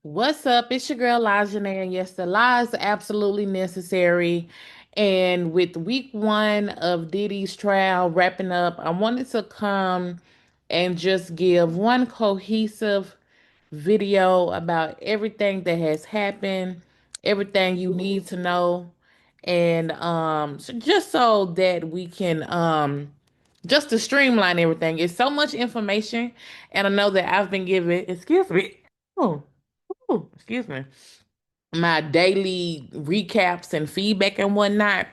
What's up? It's your girl Lajanae, and yes, the lie is absolutely necessary. And with week one of Diddy's trial wrapping up, I wanted to come and just give one cohesive video about everything that has happened, everything you need to know, and just so that we can just to streamline everything. It's so much information, and I know that I've been given, excuse me. Oh. Ooh, excuse me, my daily recaps and feedback and whatnot.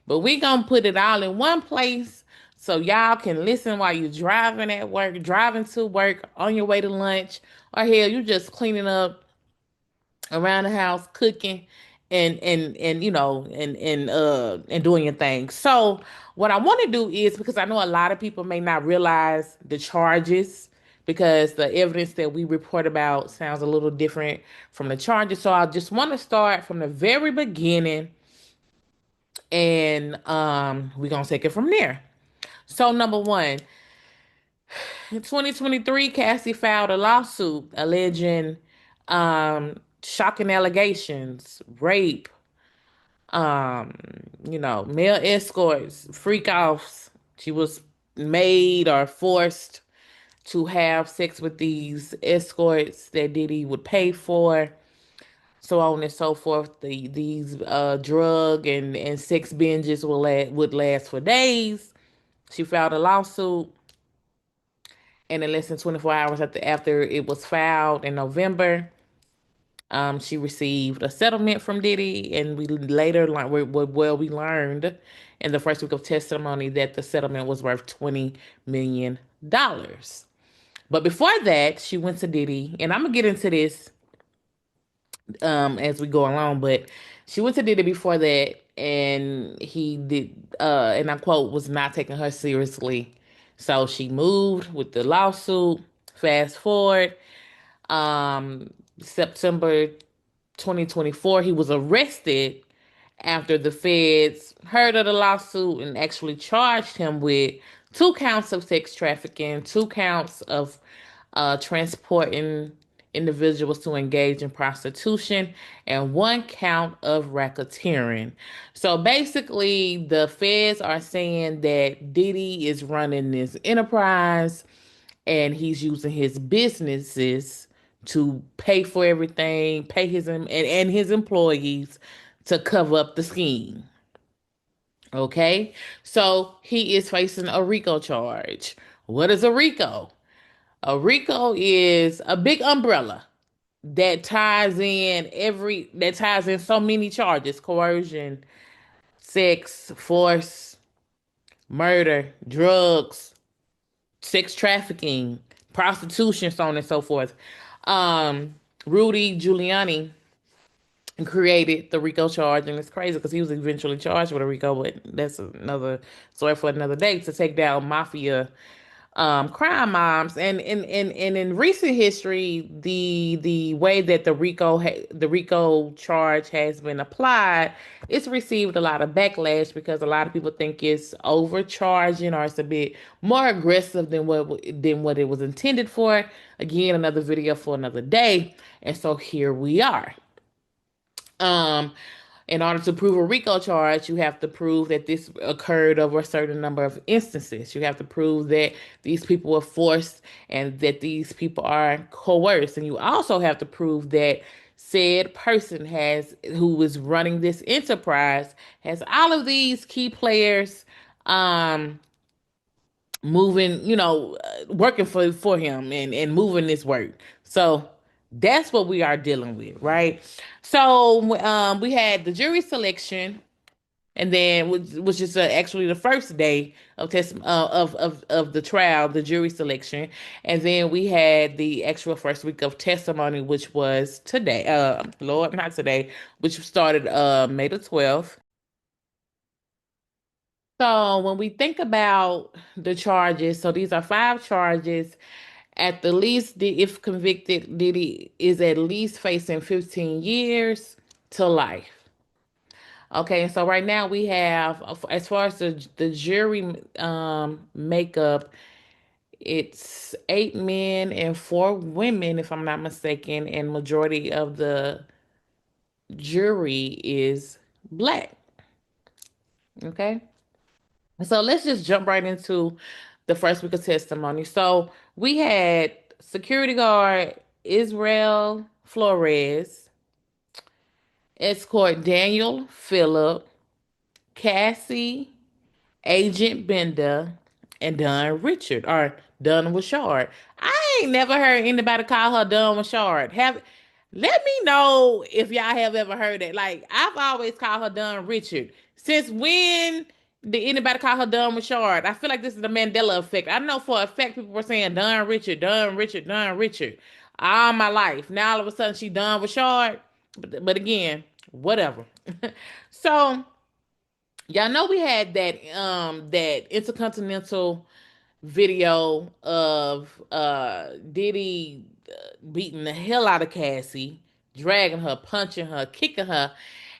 But we gonna put it all in one place so y'all can listen while you're driving at work, driving to work, on your way to lunch, or hell, you just cleaning up around the house, cooking, and and doing your thing. So what I want to do is, because I know a lot of people may not realize the charges, because the evidence that we report about sounds a little different from the charges. So I just want to start from the very beginning, and we're gonna take it from there. So number one, in 2023, Cassie filed a lawsuit alleging shocking allegations, rape, um, male escorts, freak offs. She was made or forced to have sex with these escorts that Diddy would pay for, so on and so forth. These drug and sex binges would last for days. She filed a lawsuit, and in less than 24 hours after it was filed in November, she received a settlement from Diddy, and we later learned, we learned in the first week of testimony that the settlement was worth $20 million. But before that, she went to Diddy, and I'm gonna get into this as we go along. But she went to Diddy before that, and he did, and I quote, was not taking her seriously. So she moved with the lawsuit. Fast forward, um, September 2024, he was arrested after the feds heard of the lawsuit and actually charged him with 2 counts of sex trafficking, 2 counts of transporting individuals to engage in prostitution, and 1 count of racketeering. So basically, the feds are saying that Diddy is running this enterprise, and he's using his businesses to pay for everything, pay and his employees to cover up the scheme. Okay, so he is facing a RICO charge. What is a RICO? A RICO is a big umbrella that ties in so many charges: coercion, sex, force, murder, drugs, sex trafficking, prostitution, so on and so forth. Um, Rudy Giuliani created the RICO charge, and it's crazy because he was eventually charged with a RICO, but that's another story for another day, to take down mafia crime moms. And in recent history, the way that the RICO charge has been applied, it's received a lot of backlash because a lot of people think it's overcharging, or it's a bit more aggressive than what it was intended for. Again, another video for another day. And so here we are. Um, in order to prove a RICO charge, you have to prove that this occurred over a certain number of instances. You have to prove that these people were forced and that these people are coerced. And you also have to prove that said person who is running this enterprise, has all of these key players um, moving, working for him and moving this work. So that's what we are dealing with, right? So we had the jury selection, and then which is actually the first day of of the trial, the jury selection, and then we had the actual first week of testimony, which was today. Lord, not today, which started May the 12th. So when we think about the charges, so these are 5 charges. At the least, if convicted, Diddy is at least facing 15 years to life. Okay, so right now we have, as far as the jury makeup, It's 8 men and 4 women, if I'm not mistaken, and majority of the jury is black. Okay. So let's just jump right into the first week of testimony. So we had security guard Israel Flores, escort Daniel Phillip, Cassie, Agent Bender, and Dunn Richard, or Dunn Wishard. I ain't never heard anybody call her Dunn Wishard. Let me know if y'all have ever heard it. Like, I've always called her Dunn Richard. Since when did anybody call her Dunn Wishard? I feel like this is the Mandela effect. I know for a fact people were saying Dunn Richard, Dunn Richard, Dunn Richard all my life. Now all of a sudden she Dunn Wishard. But again, whatever. So y'all know we had that intercontinental video of Diddy beating the hell out of Cassie, dragging her, punching her, kicking her.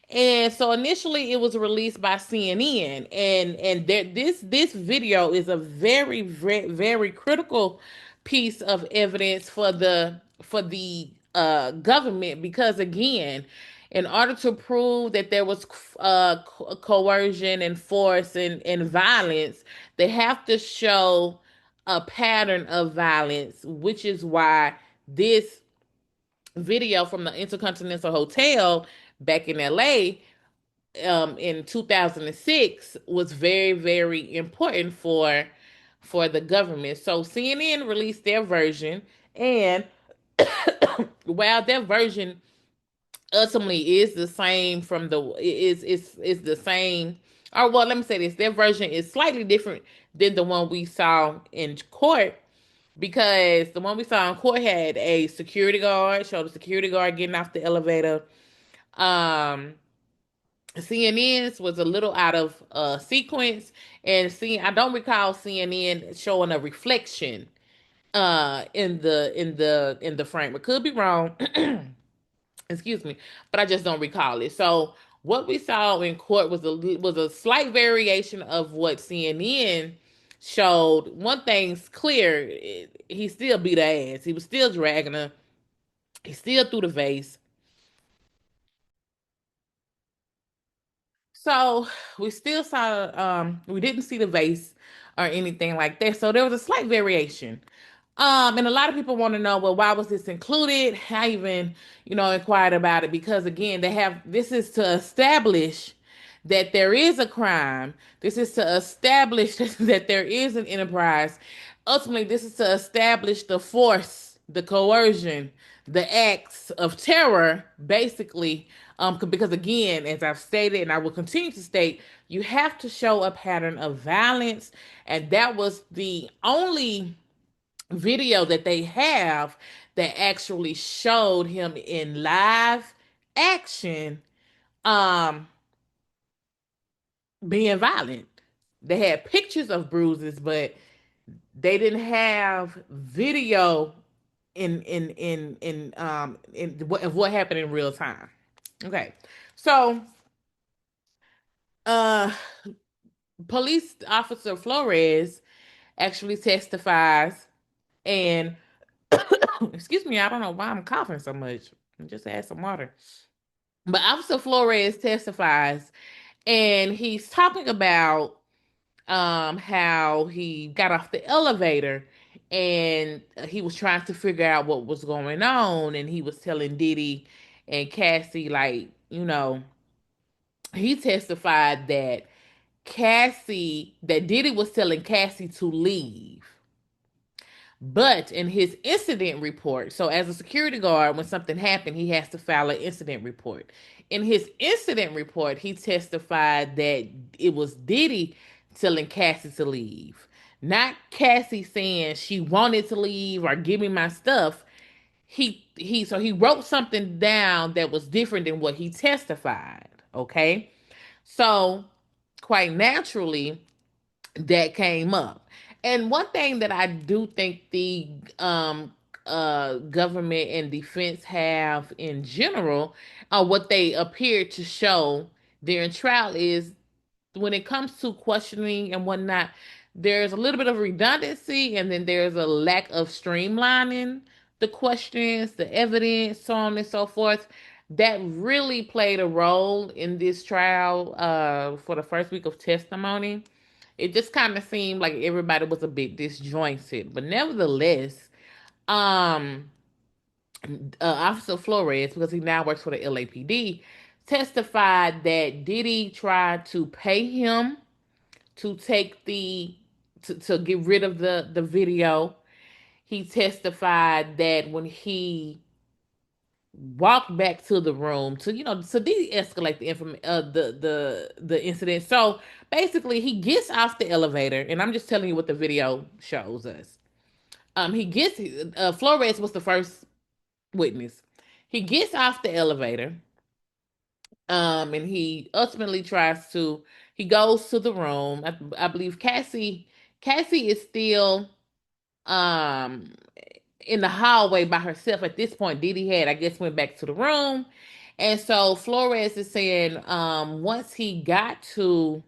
And so initially it was released by CNN, and this video is a very very critical piece of evidence for the government, because again, in order to prove that there was coercion and force and violence, they have to show a pattern of violence, which is why this video from the Intercontinental Hotel back in LA in 2006 was very very important for the government. So CNN released their version, and while their version ultimately is the same from the is the same, or well, let me say this, their version is slightly different than the one we saw in court, because the one we saw in court had a security guard, showed a security guard getting off the elevator. um CNN's was a little out of sequence, and see, I don't recall CNN showing a reflection in the frame. It could be wrong. Excuse me, but I just don't recall it. So what we saw in court was a slight variation of what CNN showed. One thing's clear: he still beat her ass. He was still dragging her. He still threw the vase. So we still saw, we didn't see the vase or anything like that. So there was a slight variation. And a lot of people want to know, well, why was this included? I even, inquired about it, because again, this is to establish that there is a crime. This is to establish that there is an enterprise. Ultimately, this is to establish the force, the coercion, the acts of terror, basically. Because again, as I've stated, and I will continue to state, you have to show a pattern of violence, and that was the only video that they have that actually showed him in live action, um being violent. They had pictures of bruises, but they didn't have video of what happened in real time. Okay. So uh police officer Flores actually testifies, and excuse me, I don't know why I'm coughing so much. I just had some water. But Officer Flores testifies, and he's talking about how he got off the elevator, and he was trying to figure out what was going on, and he was telling Diddy and Cassie, like, he testified that Diddy was telling Cassie to leave. But in his incident report, so as a security guard, when something happened, he has to file an incident report. In his incident report, he testified that it was Diddy telling Cassie to leave, not Cassie saying she wanted to leave or give me my stuff. He wrote something down that was different than what he testified. Okay, so quite naturally that came up. And one thing that I do think the government and defense have in general, what they appear to show during trial, is when it comes to questioning and whatnot, there's a little bit of redundancy, and then there's a lack of streamlining the questions, the evidence, so on and so forth. That really played a role in this trial for the first week of testimony. It just kind of seemed like everybody was a bit disjointed, but nevertheless, um, Officer Flores, because he now works for the LAPD, testified that Diddy tried to pay him to take to get rid of the video. He testified that when he walked back to the room to to de-escalate the incident. So basically, he gets off the elevator, and I'm just telling you what the video shows us. He gets Flores was the first witness. He gets off the elevator, and he ultimately tries to. He goes to the room. I believe Cassie is still um in the hallway by herself at this point. Diddy had, I guess, went back to the room, and so Flores is saying, once he got to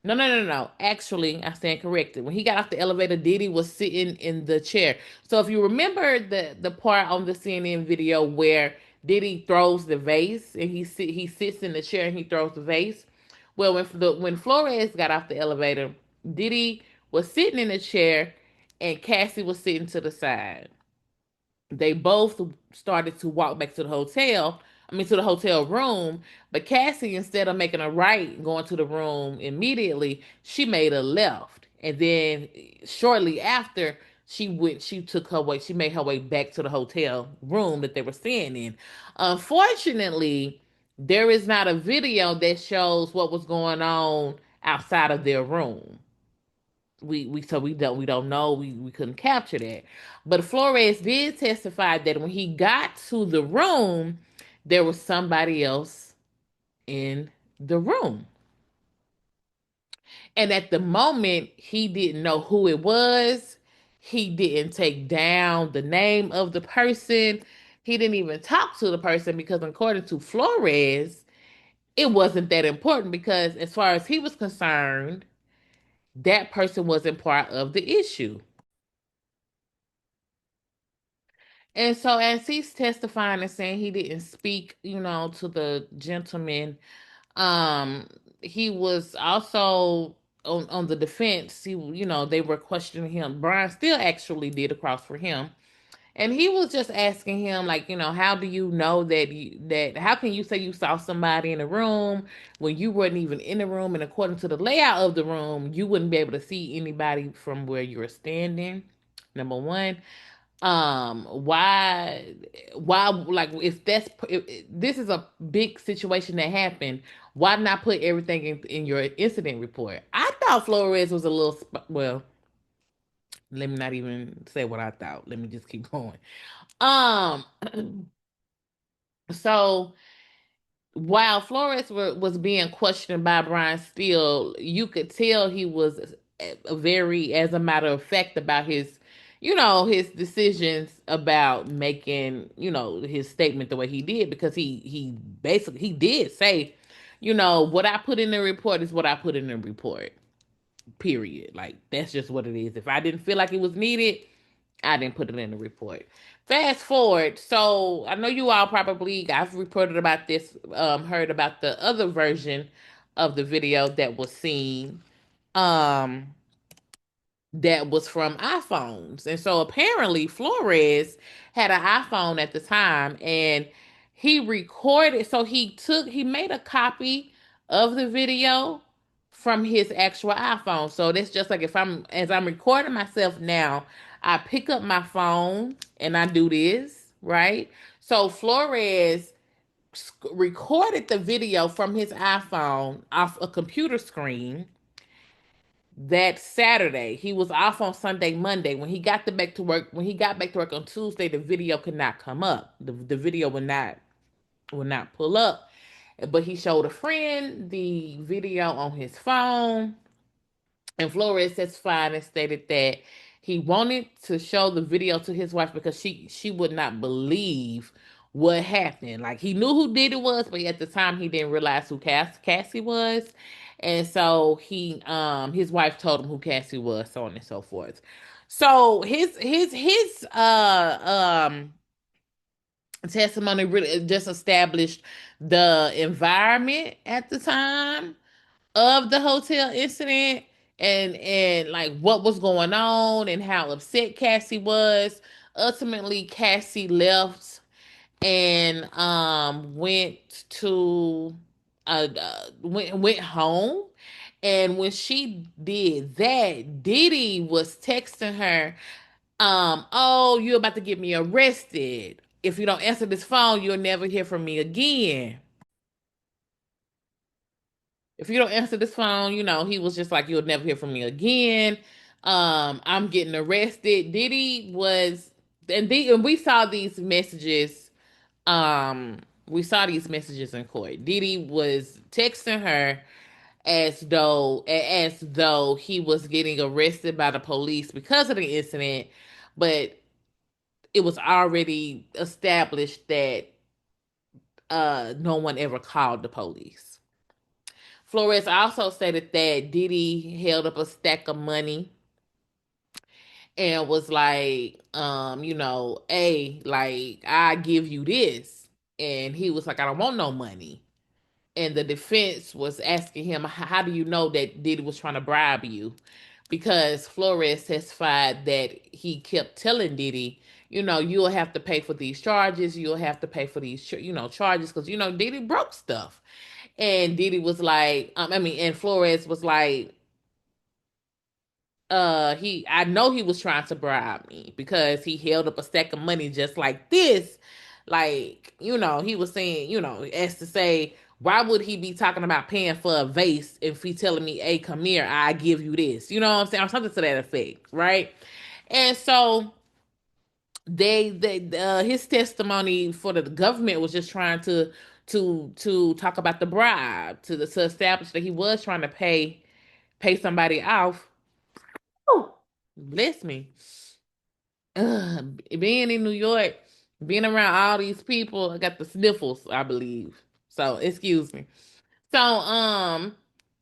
no, no, no, no. Actually, I stand corrected. When he got off the elevator, Diddy was sitting in the chair. So if you remember the part on the CNN video where Diddy throws the vase and he sits in the chair and he throws the vase. Well, when Flores got off the elevator, Diddy was sitting in the chair and Cassie was sitting to the side. They both started to walk back to the hotel. I mean, to the hotel room. But Cassie, instead of making a right, going to the room immediately, she made a left. And then shortly after, she took her way, she made her way back to the hotel room that they were staying in. Unfortunately, there is not a video that shows what was going on outside of their room. We don't know, we couldn't capture that, but Flores did testify that when he got to the room there was somebody else in the room, and at the moment he didn't know who it was. He didn't take down the name of the person. He didn't even talk to the person because according to Flores it wasn't that important, because as far as he was concerned that person wasn't part of the issue. And so, as he's testifying and saying he didn't speak, to the gentleman, um, he was also on the defense. They were questioning him. Brian still actually did a cross for him, and he was just asking him, like, how do you know that? How can you say you saw somebody in the room when you weren't even in the room? And according to the layout of the room, you wouldn't be able to see anybody from where you were standing. Number one, why like if this is a big situation that happened, why not put everything in your incident report? I thought Flores was a little well, let me not even say what I thought, let me just keep going. um so while Flores was being questioned by Brian Steele, you could tell he was very, as a matter of fact, about his decisions about making, his statement the way he did, because he basically he did say, what I put in the report is what I put in the report. Period. Like that's just what it is. If I didn't feel like it was needed, I didn't put it in the report. Fast forward. So I know you all probably, I've reported about this, heard about the other version of the video that was seen. Um, that was from iPhones. And so apparently Flores had an iPhone at the time, and he recorded, so he made a copy of the video from his actual iPhone. So that's just like if as I'm recording myself now, I pick up my phone and I do this, right? So Flores recorded the video from his iPhone off a computer screen that Saturday. He was off on Sunday, Monday. When he got back to work on Tuesday, the video could not come up. The video would not pull up. But he showed a friend the video on his phone. And Flores testified and stated that he wanted to show the video to his wife because she would not believe what happened. Like he knew who did it was, but at the time he didn't realize who Cassie was. And so his wife told him who Cassie was, so on and so forth. So his testimony really just established the environment at the time of the hotel incident, and like what was going on and how upset Cassie was. Ultimately, Cassie left and went to went home. And when she did that, Diddy was texting her, oh, you're about to get me arrested. If you don't answer this phone, you'll never hear from me again. If you don't answer this phone, he was just like, you'll never hear from me again. I'm getting arrested. Diddy was, and we saw these messages. We saw these messages in court. Diddy was texting her as though he was getting arrested by the police because of the incident, but it was already established that no one ever called the police. Flores also stated that Diddy held up a stack of money and was like, hey, like, I give you this. And he was like, I don't want no money. And the defense was asking him, how do you know that Diddy was trying to bribe you? Because Flores testified that he kept telling Diddy, you'll have to pay for these charges. You'll have to pay for these, charges because, Diddy broke stuff. And Diddy was like, and Flores was like, I know he was trying to bribe me because he held up a stack of money just like this. Like, he was saying, as to say, why would he be talking about paying for a vase if he telling me, hey, come here, I give you this? You know what I'm saying? Or something to that effect, right? And so his testimony for the government was just trying to talk about the bribe to establish that he was trying to pay somebody off. Oh, bless me. Being in New York, being around all these people, I got the sniffles, I believe. So excuse me. So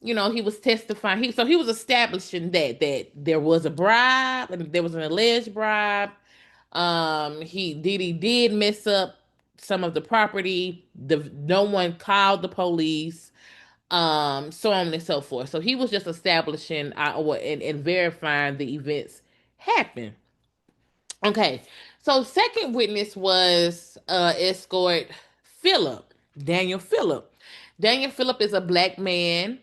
he was testifying. He was establishing that there was a bribe and there was an alleged bribe. He did mess up some of the property. No one called the police. So on and so forth. So he was just establishing and verifying the events happened. Okay. So second witness was escort Philip, Daniel Phillip. Daniel Phillip is a black man.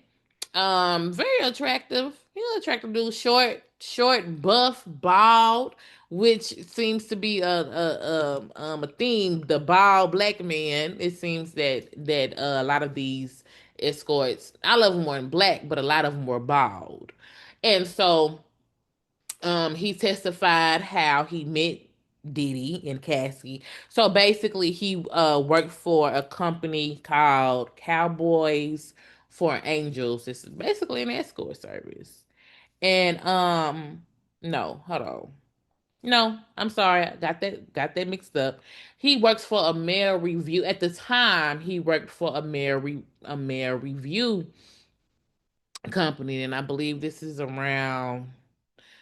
Very attractive. He's an attractive dude, short, buff, bald, which seems to be a theme. The bald black man. It seems that a lot of these escorts, I love them more in black, but a lot of them were bald, and so he testified how he met Diddy and Cassie. So basically, he worked for a company called Cowboys for Angels. It's basically an escort service. And no, hold on. No, I'm sorry, I got that mixed up. He works for a mail review. At the time, he worked for a mail review company, and I believe this is around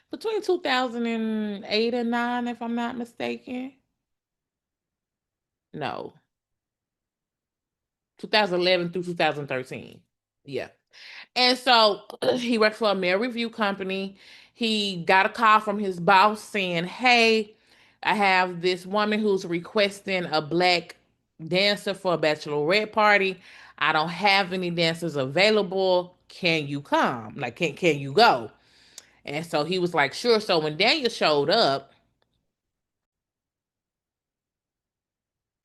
between 2008 and 9, if I'm not mistaken. No, 2011 through 2013. Yeah. And so he worked for a mail review company. He got a call from his boss saying, hey, I have this woman who's requesting a black dancer for a bachelorette party. I don't have any dancers available. Can you come? Like, can you go? And so he was like, sure. So when Daniel showed up,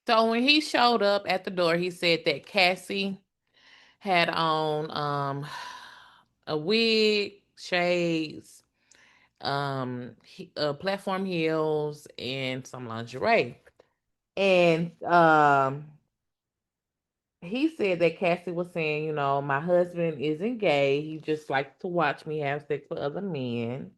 so when he showed up at the door, he said that Cassie had on a wig, shades, platform heels, and some lingerie. And he said that Cassie was saying, my husband isn't gay. He just likes to watch me have sex with other men.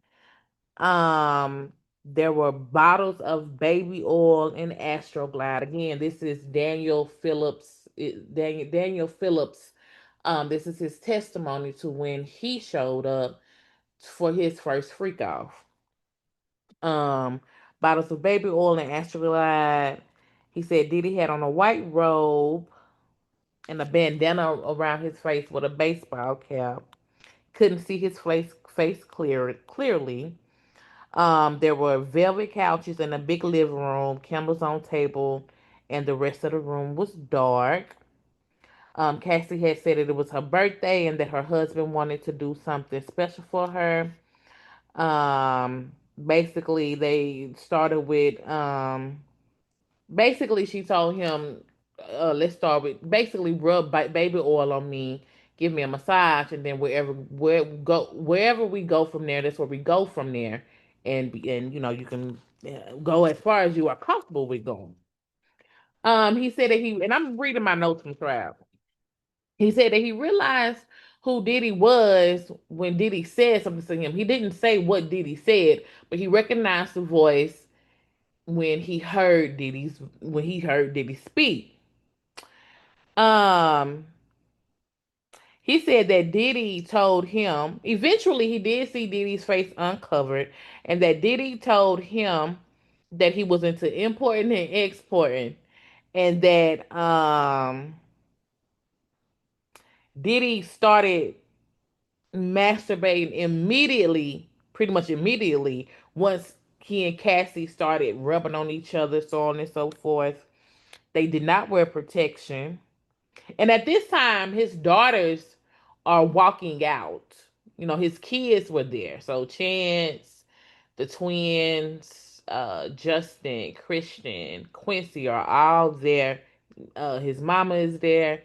Um, there were bottles of baby oil and Astroglide. Again, this is Daniel Phillips. Daniel Phillips This is his testimony to when he showed up for his first freak off. Um, Bottles of baby oil and Astroglide. He said Diddy had on a white robe and a bandana around his face with a baseball cap. Couldn't see his face clearly. There were velvet couches in a big living room, candles on table, and the rest of the room was dark. Cassie had said that it was her birthday and that her husband wanted to do something special for her. Basically, they started with basically she told him, let's start with basically rub baby oil on me, give me a massage, and then wherever we go from there, that's where we go from there, and you can go as far as you are comfortable with going. He said that he and I'm reading my notes from travel. He said that he realized who Diddy was when Diddy said something to him. He didn't say what Diddy said, but he recognized the voice when he heard Diddy speak. Um, he said that Diddy told him. Eventually, he did see Diddy's face uncovered, and that Diddy told him that he was into importing and exporting, and that Diddy started masturbating immediately, pretty much immediately, once he and Cassie started rubbing on each other, so on and so forth. They did not wear protection. And at this time, his daughters are walking out. His kids were there. So Chance, the twins, Justin, Christian, Quincy are all there. His mama is there.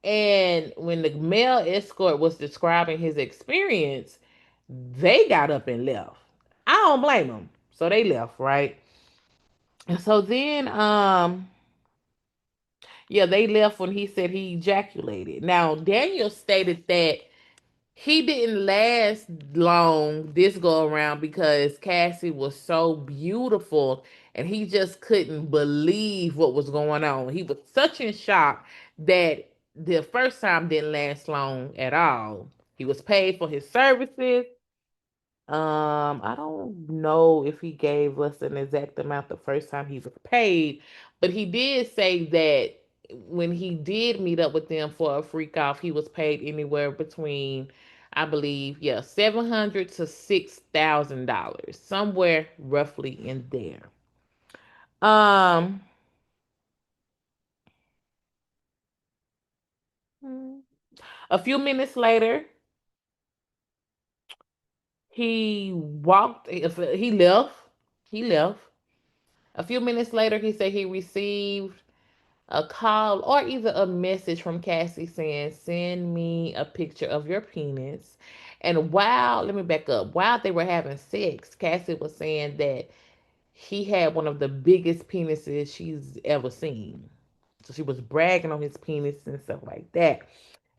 And when the male escort was describing his experience, they got up and left. I don't blame them. So they left, right? And so then, yeah, they left when he said he ejaculated. Now, Daniel stated that he didn't last long this go around because Cassie was so beautiful and he just couldn't believe what was going on. He was such in shock that the first time didn't last long at all. He was paid for his services. I don't know if he gave us an exact amount the first time he was paid, but he did say that when he did meet up with them for a freak off, he was paid anywhere between, I believe, yeah, $700 to $6,000, somewhere roughly in there. Um, a few minutes later, he walked. He left. He left. A few minutes later, he said he received a call or either a message from Cassie saying, "Send me a picture of your penis." And let me back up. While they were having sex, Cassie was saying that he had one of the biggest penises she's ever seen. So she was bragging on his penis and stuff like that.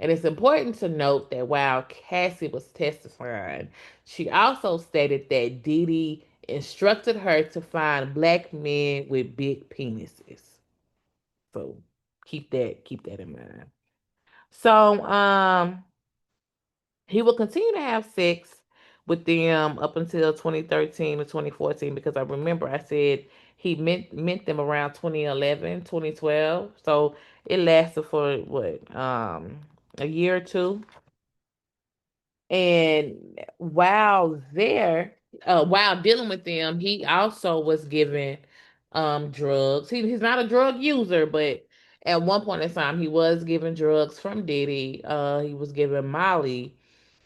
And it's important to note that while Cassie was testifying, she also stated that Didi instructed her to find black men with big penises. So keep that in mind. So he will continue to have sex with them up until 2013 or 2014 because I remember I said he meant them around 2011, 2012. So it lasted for what a year or two. And while dealing with them, he also was given drugs. He's not a drug user, but at one point in time he was given drugs from Diddy. He was given Molly,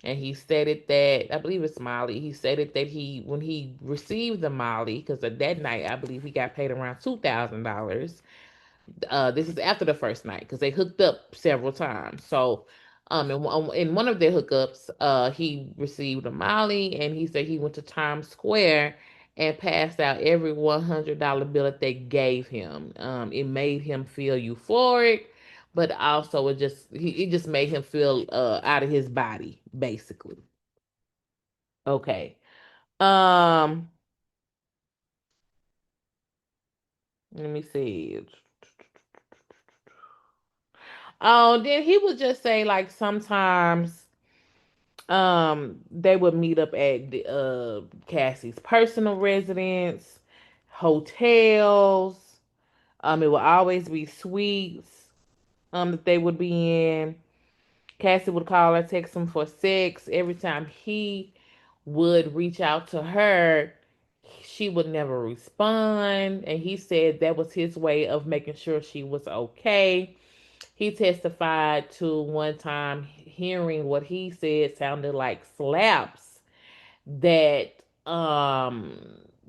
and he stated that I believe it's Molly. He stated that when he received the Molly, because of that night I believe he got paid around $2,000. This is after the first night because they hooked up several times. So, in one of their hookups, he received a Molly, and he said he went to Times Square and passed out every $100 bill that they gave him. It made him feel euphoric, but also it just made him feel out of his body, basically. Okay. Um, Let me see. Oh, then he would just say like sometimes they would meet up at Cassie's personal residence, hotels. It would always be suites that they would be in. Cassie would call or text him for sex. Every time he would reach out to her, she would never respond. And he said that was his way of making sure she was okay. He testified to one time hearing what he said sounded like slaps that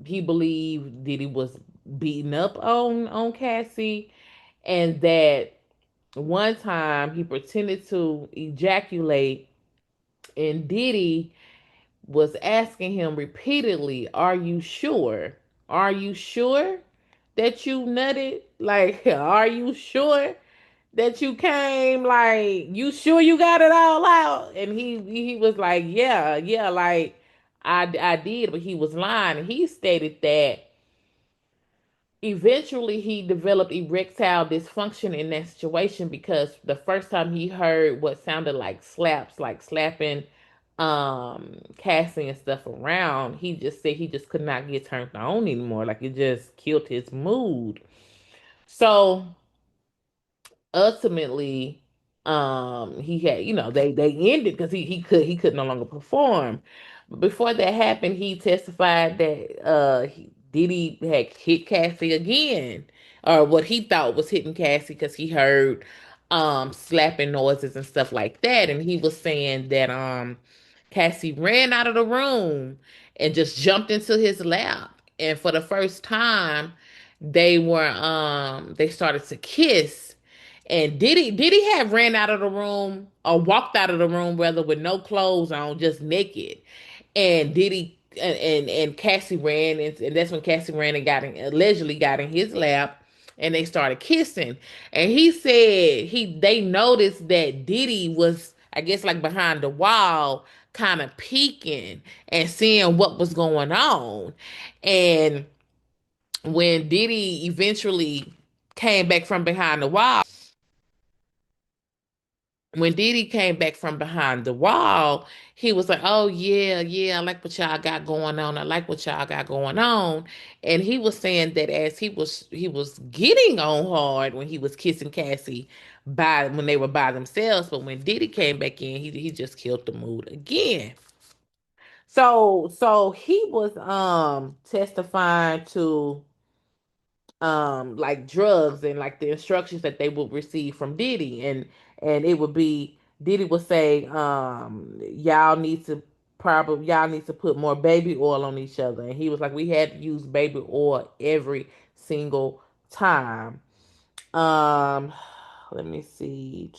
he believed that he was beating up on Cassie, and that one time he pretended to ejaculate, and Diddy was asking him repeatedly, "Are you sure? Are you sure that you nutted? Like, are you sure that you came? Like, you sure you got it all out?" And he was like, "Yeah, yeah, like I did," but he was lying. And he stated that eventually he developed erectile dysfunction in that situation because the first time he heard what sounded like slaps, like slapping Cassie and stuff around, he just said he just could not get turned on anymore. Like it just killed his mood. So ultimately, he had, they ended because he could no longer perform. But before that happened, he testified that Diddy had hit Cassie again, or what he thought was hitting Cassie because he heard slapping noises and stuff like that. And he was saying that Cassie ran out of the room and just jumped into his lap. And for the first time, they started to kiss. And Diddy had ran out of the room or walked out of the room rather with no clothes on, just naked. And Diddy and Cassie ran, and that's when Cassie ran and allegedly got in his lap, and they started kissing. And he said they noticed that Diddy was, I guess, like behind the wall, kind of peeking and seeing what was going on. And when Diddy eventually came back from behind the wall, when Diddy came back from behind the wall, he was like, "Oh yeah, yeah, I like what y'all got going on. I like what y'all got going on." And he was saying that as he was getting on hard when he was kissing Cassie by when they were by themselves, but when Diddy came back in, he just killed the mood again. So he was testifying to like drugs and like the instructions that they would receive from Diddy, and it would be Diddy would say y'all need to put more baby oil on each other, and he was like, we had to use baby oil every single time. um Let me see.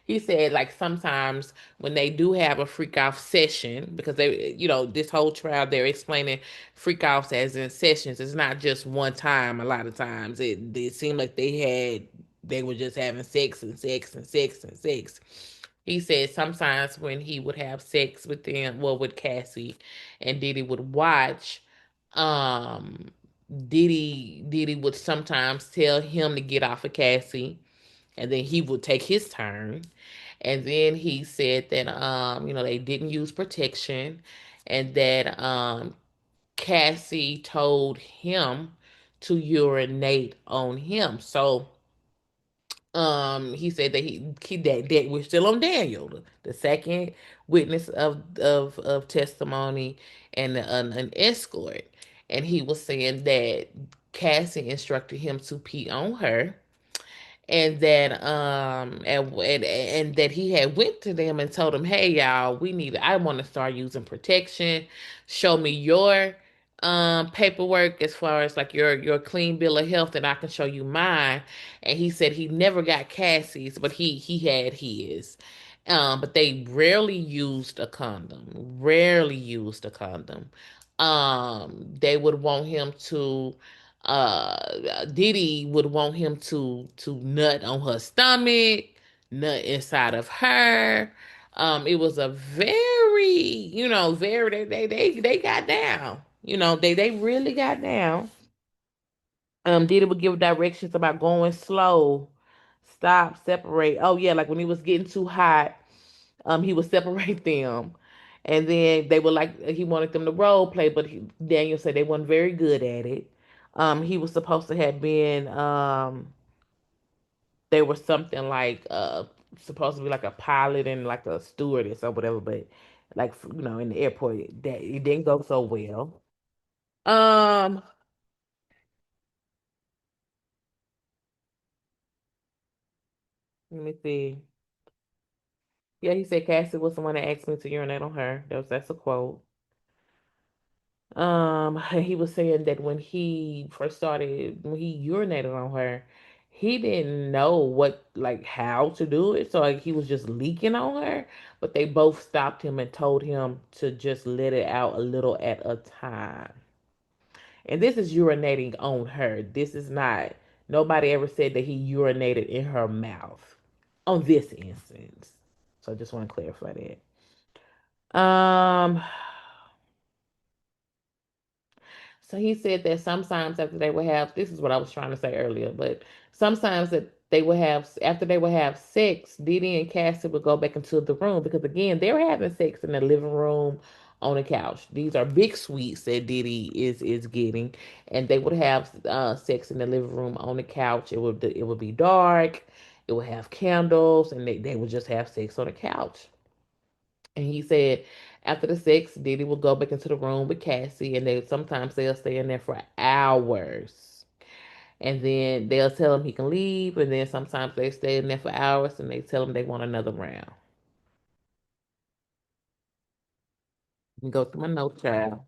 He said like sometimes when they do have a freak off session, because this whole trial they're explaining freak offs as in sessions. It's not just one time. A lot of times it seemed like they were just having sex and sex and sex and sex. He said sometimes when he would have sex with them, well, with Cassie, and Diddy would watch, um, Diddy would sometimes tell him to get off of Cassie, and then he would take his turn. And then he said that they didn't use protection, and that Cassie told him to urinate on him. So he said that that we're still on Daniel, the second witness of testimony, and an escort. And he was saying that Cassie instructed him to pee on her, and that and that he had went to them and told them, "Hey y'all, I want to start using protection. Show me your paperwork as far as like your clean bill of health, and I can show you mine." And he said he never got Cassie's, but he had his. But they rarely used a condom. Rarely used a condom. They would want him to Diddy would want him to nut on her stomach, nut inside of her. It was a very, very they got down. They really got down. Diddy would give directions about going slow, stop, separate. Oh yeah, like when he was getting too hot, he would separate them. And then they would like he wanted them to role play, but Daniel said they weren't very good at it. He was supposed to have been they were something like supposed to be like a pilot and like a stewardess or whatever, but like in the airport that it didn't go so well. Um, Let me see. Yeah, he said Cassie was the one that asked me to urinate on her. That's a quote. He was saying that when he first started, when he urinated on her, he didn't know what, like, how to do it. So, like, he was just leaking on her. But they both stopped him and told him to just let it out a little at a time. And this is urinating on her. This is not, nobody ever said that he urinated in her mouth on this instance. So, I just want to clarify that. So he said that sometimes after they would have, this is what I was trying to say earlier, but sometimes that they would have, after they would have sex, Didi and Cassie would go back into the room because again, they were having sex in the living room on the couch. These are big suites that Didi is getting, and they would have sex in the living room on the couch. It would be dark, it would have candles, and they would just have sex on the couch. And he said after the sex, Diddy will go back into the room with Cassie, and they'll stay in there for hours. And then they'll tell him he can leave, and then sometimes they stay in there for hours, and they tell him they want another round. You can go through my note, child.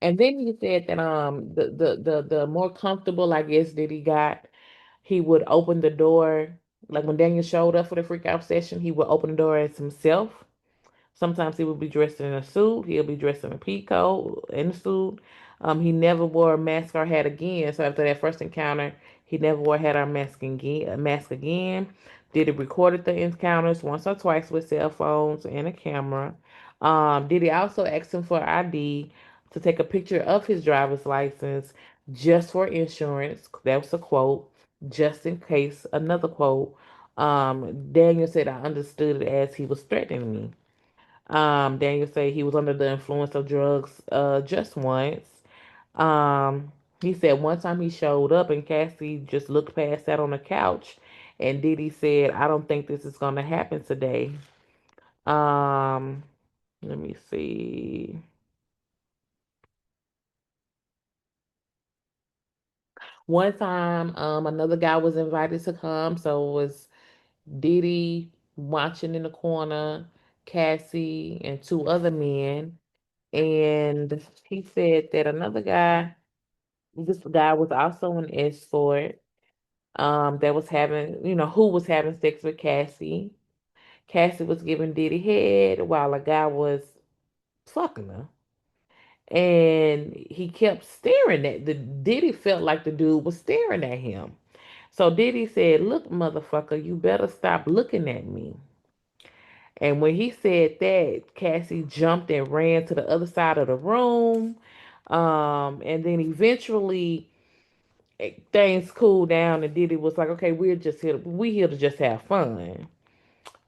And then he said that the more comfortable I guess that he got, he would open the door. Like when Daniel showed up for the freak out session, he would open the door as himself. Sometimes he would be dressed in a suit. He'll be dressed in a peacoat in a suit. He never wore a mask or hat again. So after that first encounter, he never wore a hat or mask again. Did he recorded the encounters once or twice with cell phones and a camera? Did he also ask him for ID to take a picture of his driver's license just for insurance? That was a quote. Just in case, another quote. Daniel said I understood it as he was threatening me. Daniel said he was under the influence of drugs just once. Um, he said one time he showed up and Cassie just looked past that on the couch and Diddy said, I don't think this is gonna happen today. Um, Let me see. One time, another guy was invited to come, so it was Diddy watching in the corner, Cassie and two other men. And he said that another guy, this guy was also an escort, that was having, who was having sex with Cassie. Cassie was giving Diddy head while a guy was fucking her. And he kept staring at the Diddy felt like the dude was staring at him. So Diddy said, look, motherfucker, you better stop looking at me. And when he said that, Cassie jumped and ran to the other side of the room. And then eventually things cooled down and Diddy was like, okay, we here to just have fun.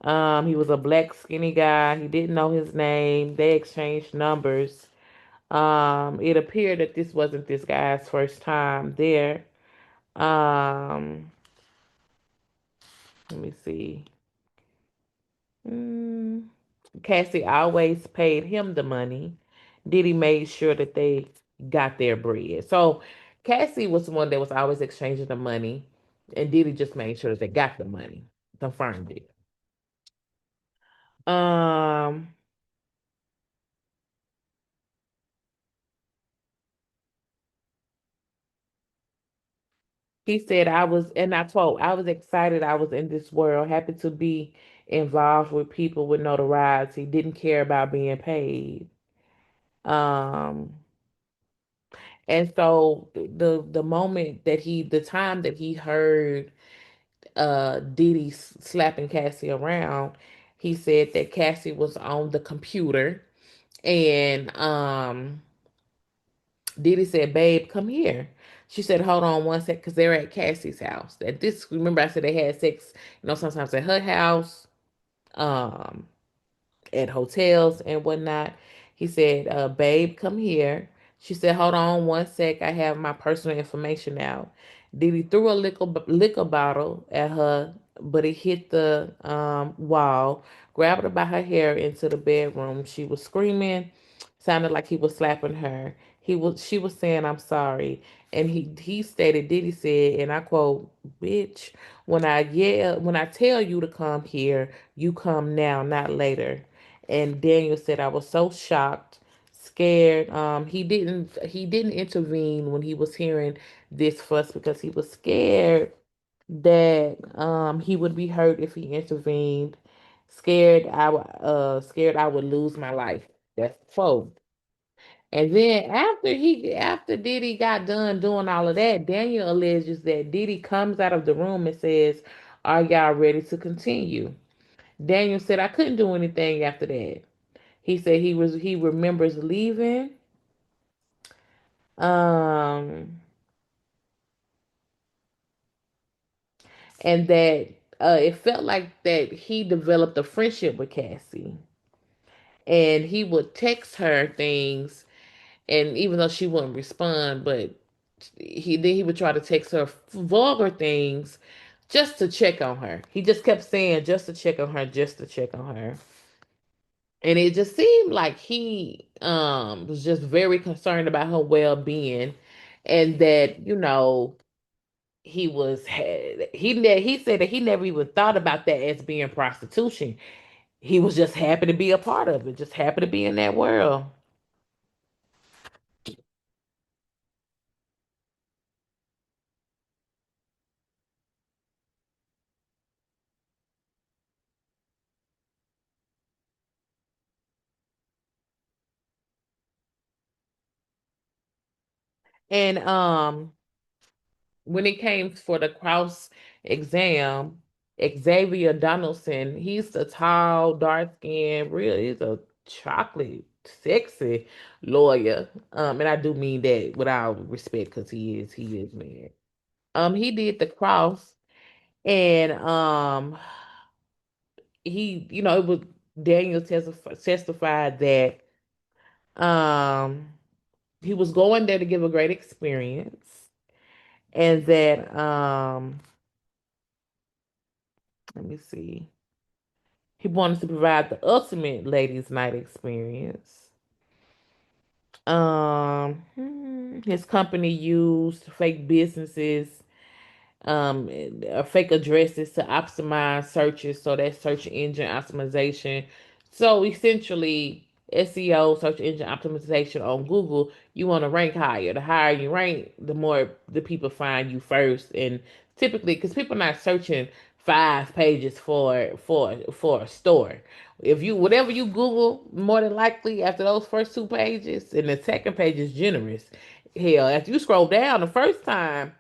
He was a black skinny guy. He didn't know his name. They exchanged numbers. It appeared that this wasn't this guy's first time there. Um, Let me see. Mm, Cassie always paid him the money. Diddy made sure that they got their bread. So Cassie was the one that was always exchanging the money, and Diddy just made sure that they got the money. Confirmed it. Um, he said I was, and I quote, I was excited I was in this world, happy to be involved with people with notoriety, didn't care about being paid. Um, and so the time that he heard Diddy slapping Cassie around, he said that Cassie was on the computer And Diddy said, "Babe, come here." She said, "Hold on one sec," because they're at Cassie's house. At this, remember I said they had sex, sometimes at her house. Um, at hotels and whatnot. He said, "Babe, come here." She said, "Hold on one sec. I have my personal information out." Diddy threw a liquor bottle at her, but it hit the wall, grabbed her by her hair into the bedroom. She was screaming, sounded like he was slapping her. She was saying, "I'm sorry." And he stated, Diddy said, and I quote, "Bitch, when I tell you to come here, you come now, not later." And Daniel said, "I was so shocked, scared." He didn't intervene when he was hearing this fuss because he was scared that he would be hurt if he intervened. Scared I would lose my life. That's four. And then after Diddy got done doing all of that, Daniel alleges that Diddy comes out of the room and says, "Are y'all ready to continue?" Daniel said, "I couldn't do anything after that." He said he remembers leaving, um, and that it felt like that he developed a friendship with Cassie, and he would text her things, and even though she wouldn't respond, but he would try to text her vulgar things just to check on her. He just kept saying just to check on her, just to check on her. And it just seemed like he was just very concerned about her well-being, and that he said that he never even thought about that as being prostitution. He was just happy to be a part of it, just happy to be in that world. And when it came for the cross exam, Xavier Donaldson, he's the tall, dark skinned, real, he's a chocolate, sexy lawyer. And I do mean that with all respect because he is man. He did the cross, and it was Daniel testified that um he was going there to give a great experience, and that let me see, he wanted to provide the ultimate ladies' night experience. His company used fake businesses, fake addresses to optimize searches, so that's search engine optimization. So essentially, SEO, search engine optimization on Google, you want to rank higher. The higher you rank, the more the people find you first. And typically, because people are not searching 5 pages for a store. If you whatever you Google, more than likely after those first 2 pages, and the second page is generous. Hell, after you scroll down the first time,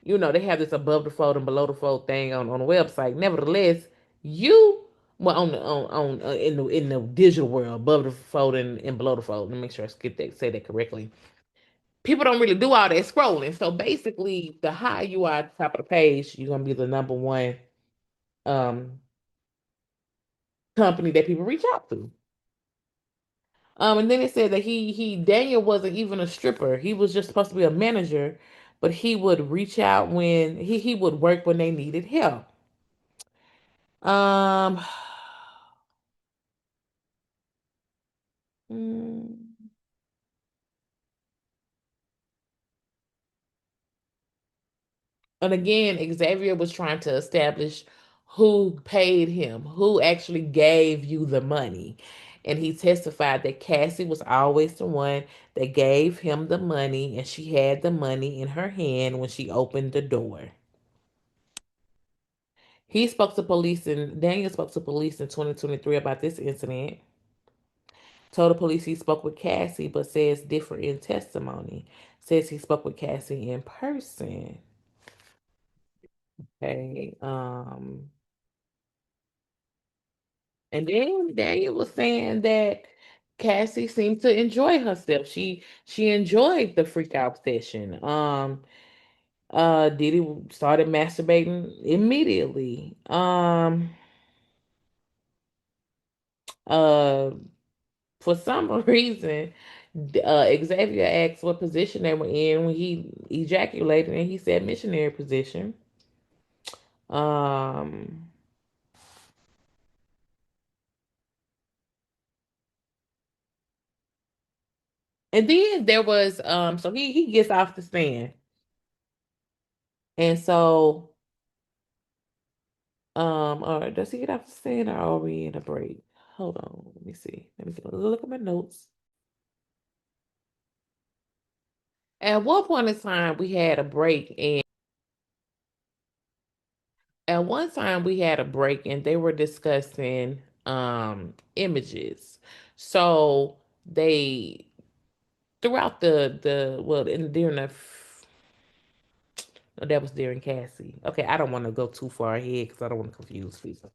they have this above the fold and below the fold thing on the website. Nevertheless, you well in the digital world, above the fold and below the fold. Let me make sure I say that correctly. People don't really do all that scrolling. So basically, the higher you are at the top of the page, you're gonna be the number one um company that people reach out to. And then it said that he Daniel wasn't even a stripper. He was just supposed to be a manager, but he would reach out when he would work when they needed help. Um, mm, and again, Xavier was trying to establish who paid him, who actually gave you the money. And he testified that Cassie was always the one that gave him the money, and she had the money in her hand when she opened the door. Daniel spoke to police in 2023 about this incident. Told the police he spoke with Cassie, but says different in testimony. Says he spoke with Cassie in person. Okay. And then Daniel was saying that Cassie seemed to enjoy herself. She enjoyed the freak out session. Diddy started masturbating immediately. Uh, for some reason, Xavier asked what position they were in when he ejaculated, and he said missionary position. Um, and then there was so he gets off the stand, and so or does he get off the stand, or are we in a break? Hold on, let me see. Let me look at my notes. At one point in time, we had a break, and at one time we had a break, and they were discussing images. So they throughout the well in during the no, that was during Cassie. Okay, I don't want to go too far ahead because I don't want to confuse people.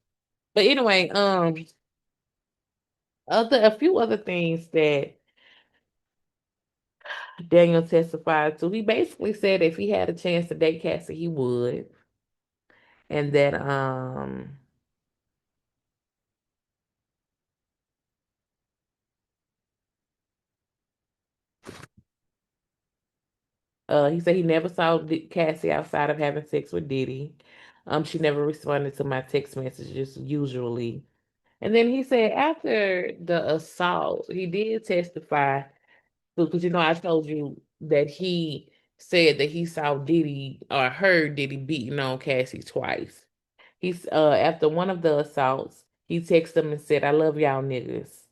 But anyway, other a few other things that Daniel testified to. He basically said if he had a chance to date Cassie, he would, and that he said he never saw Cassie outside of having sex with Diddy. She never responded to my text messages usually. And then he said after the assault, he did testify because I told you that he said that he saw Diddy or heard Diddy beating on Cassie twice. He's after one of the assaults, he texted him and said, "I love y'all niggas."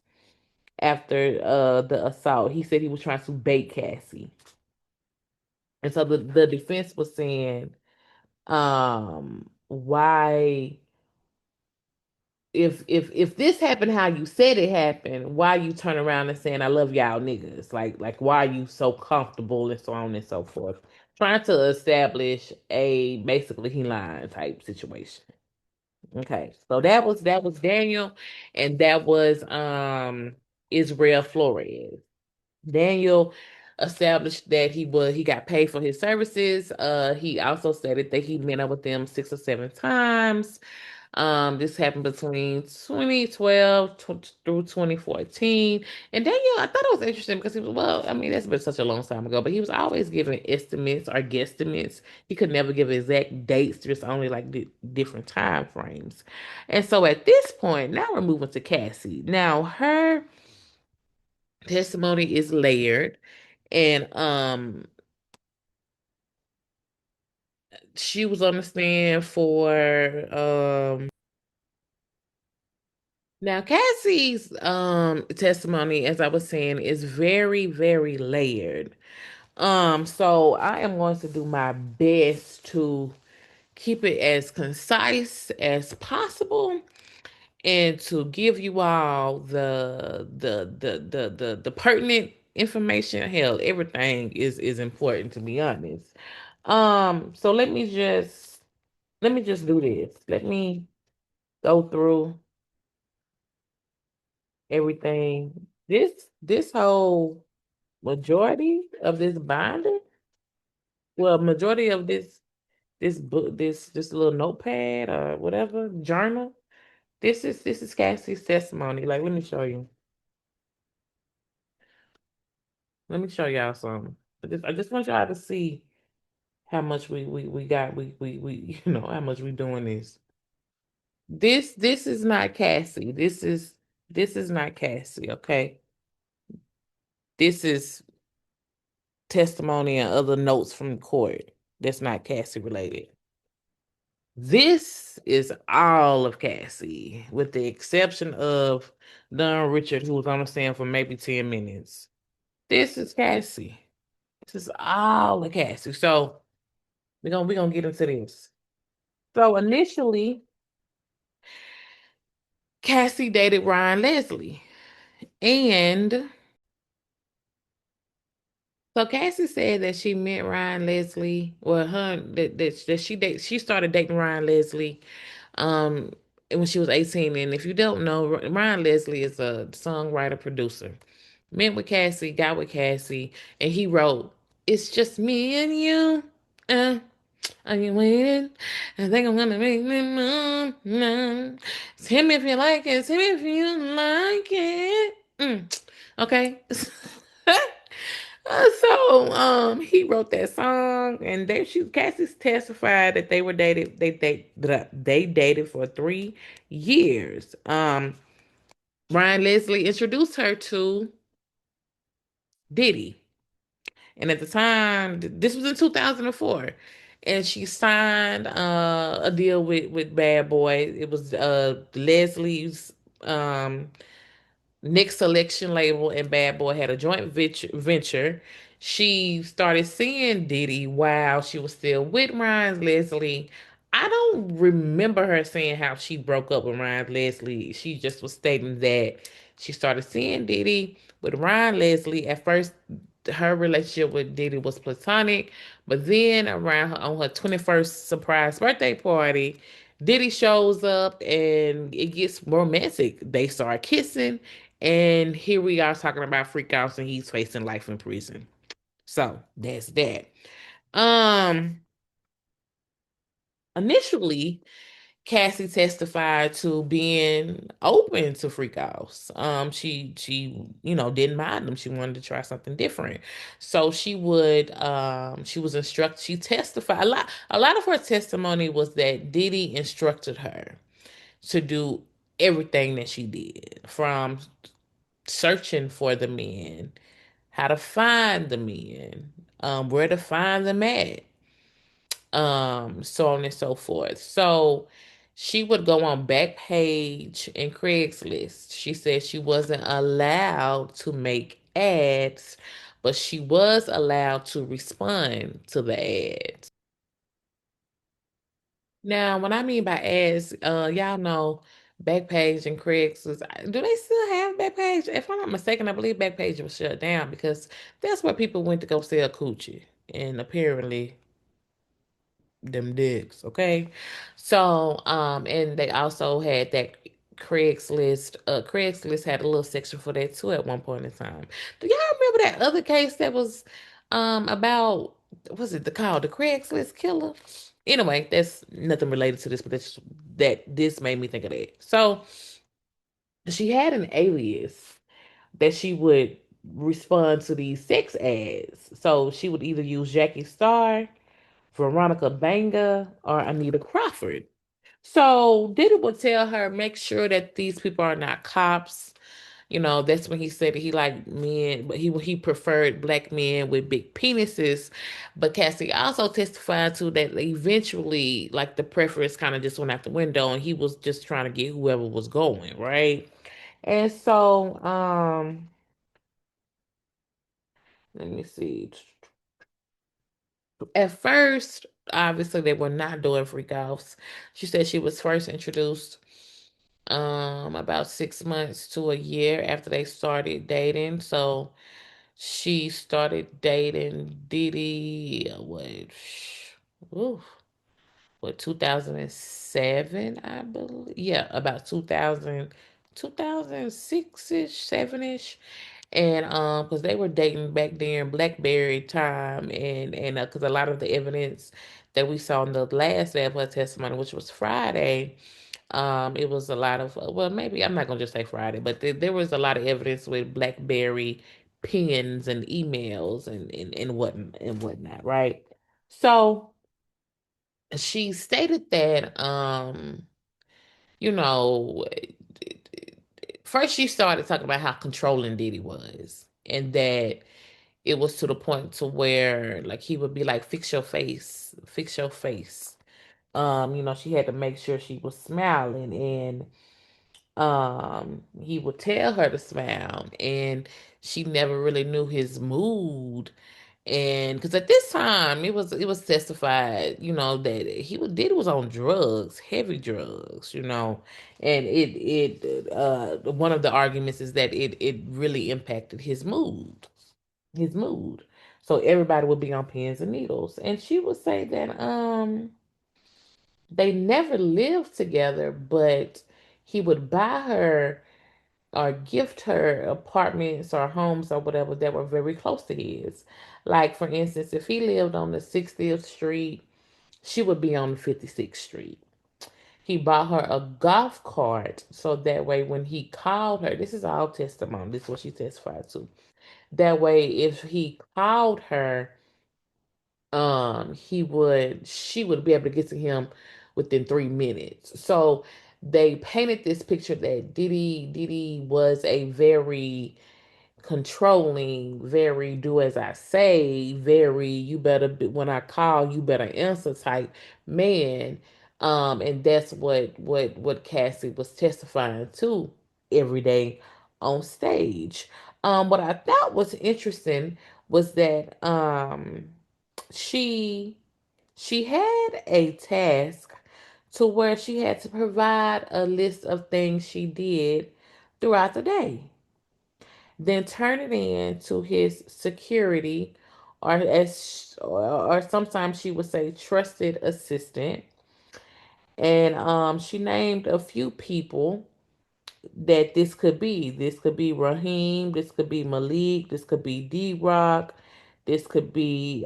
After the assault, he said he was trying to bait Cassie. And so the defense was saying, why if this happened how you said it happened, why you turn around and saying I love y'all niggas? Like why are you so comfortable and so on and so forth? Trying to establish a basically he lying type situation. Okay. So that was Daniel, and that was Israel Flores. Daniel established that he got paid for his services. He also stated that he met up with them 6 or 7 times. This happened between 2012 through 2014. And Daniel, I thought it was interesting because he was, well, I mean, that's been such a long time ago, but he was always giving estimates or guesstimates. He could never give exact dates, just only like different time frames. And so at this point, now we're moving to Cassie. Now her testimony is layered, and she was on the stand for now Cassie's testimony, as I was saying, is very, very layered. So I am going to do my best to keep it as concise as possible and to give you all the pertinent information. Hell, everything is important, to be honest. So let me just do this. Let me go through everything. This whole majority of this binder, well, majority of this book, this little notepad or whatever journal. This is Cassie's testimony. Like, let me show you. Let me show y'all something. I just want y'all to see how much we got. We how much we doing this. This is not Cassie. This is not Cassie. Okay, this is testimony and other notes from court. That's not Cassie related. This is all of Cassie, with the exception of Don Richard, who was on the stand for maybe 10 minutes. This is Cassie. This is all of Cassie. So we're gonna get into this. So initially, Cassie dated Ryan Leslie. And so Cassie said that she met Ryan Leslie, well, her that she started dating Ryan Leslie. Um when she was 18. And if you don't know, Ryan Leslie is a songwriter producer. Met with Cassie, got with Cassie, and he wrote "It's Just Me and You." Uh, are you waiting? I think I'm gonna make me move. No. It's him if you like it. It's him if you like it. Okay. He wrote that song, and Cassie's testified that they were dated. They dated for 3 years. Ryan Leslie introduced her to Diddy, and at the time, this was in 2004, and she signed a deal with Bad Boy. It was Leslie's um Nick's Selection label and Bad Boy had a joint venture. She started seeing Diddy while she was still with Ryan Leslie. I don't remember her saying how she broke up with Ryan Leslie. She just was stating that she started seeing Diddy with Ryan Leslie. At first, her relationship with Diddy was platonic, but then on her 21st surprise birthday party, Diddy shows up and it gets romantic. They start kissing, and here we are talking about freakouts, and he's facing life in prison. So that's that. Um, Initially, Cassie testified to being open to freakouts. She didn't mind them. She wanted to try something different. So she was instructed. She testified a lot of her testimony was that Diddy instructed her to do everything that she did, from searching for the men, how to find the men, where to find them at, so on and so forth. So she would go on Backpage and Craigslist. She said she wasn't allowed to make ads, but she was allowed to respond to the ads. Now, what I mean by ads, y'all know Backpage and Craigslist. Do they still have Backpage? If I'm not mistaken, I believe Backpage was shut down because that's where people went to go sell coochie. And apparently them dicks, okay? So, and they also had that Craigslist. Craigslist had a little section for that too at one point in time. Do y'all remember that other case that was about, was it called the Craigslist killer? Anyway, that's nothing related to this, but this made me think of that. So she had an alias that she would respond to these sex ads. So she would either use Jackie Star, Veronica Banga, or Anita Crawford. So Diddy would tell her, make sure that these people are not cops. That's when he said that he liked men, but he preferred black men with big penises. But Cassie also testified to that eventually, like the preference kind of just went out the window, and he was just trying to get whoever was going, right? And so, let me see. At first, obviously, they were not doing freak offs. She said she was first introduced about 6 months to a year after they started dating. So she started dating Diddy, ooh, what, 2007, I believe. Yeah, about 2006-ish, 7-ish. And because they were dating back during BlackBerry time, and because a lot of the evidence that we saw in the last day of her testimony, which was Friday, it was a lot of, well, maybe I'm not gonna just say Friday, but there was a lot of evidence with BlackBerry pens and emails and whatnot, right? So she stated that, you know, first she started talking about how controlling Diddy was, and that it was to the point to where like he would be like, fix your face, fix your face. She had to make sure she was smiling, and he would tell her to smile, and she never really knew his mood. And because at this time it was testified, that Diddy was on drugs, heavy drugs, and one of the arguments is that it really impacted his mood. So everybody would be on pins and needles. And she would say that They never lived together, but he would buy her or gift her apartments or homes or whatever that were very close to his. Like, for instance, if he lived on the 60th Street, she would be on the 56th Street. He bought her a golf cart so that way when he called her, this is all testimony, this is what she testified to. That way, if he called her, she would be able to get to him within 3 minutes. So they painted this picture that Diddy was a very controlling, very do as I say, very you better be, when I call, you better answer type man. And that's what Cassie was testifying to every day on stage. What I thought was interesting was that she she had a task to where she had to provide a list of things she did throughout the day, then turn it in to his security, or sometimes she would say trusted assistant. And she named a few people that this could be. This could be Raheem, this could be Malik, this could be D Rock, this could be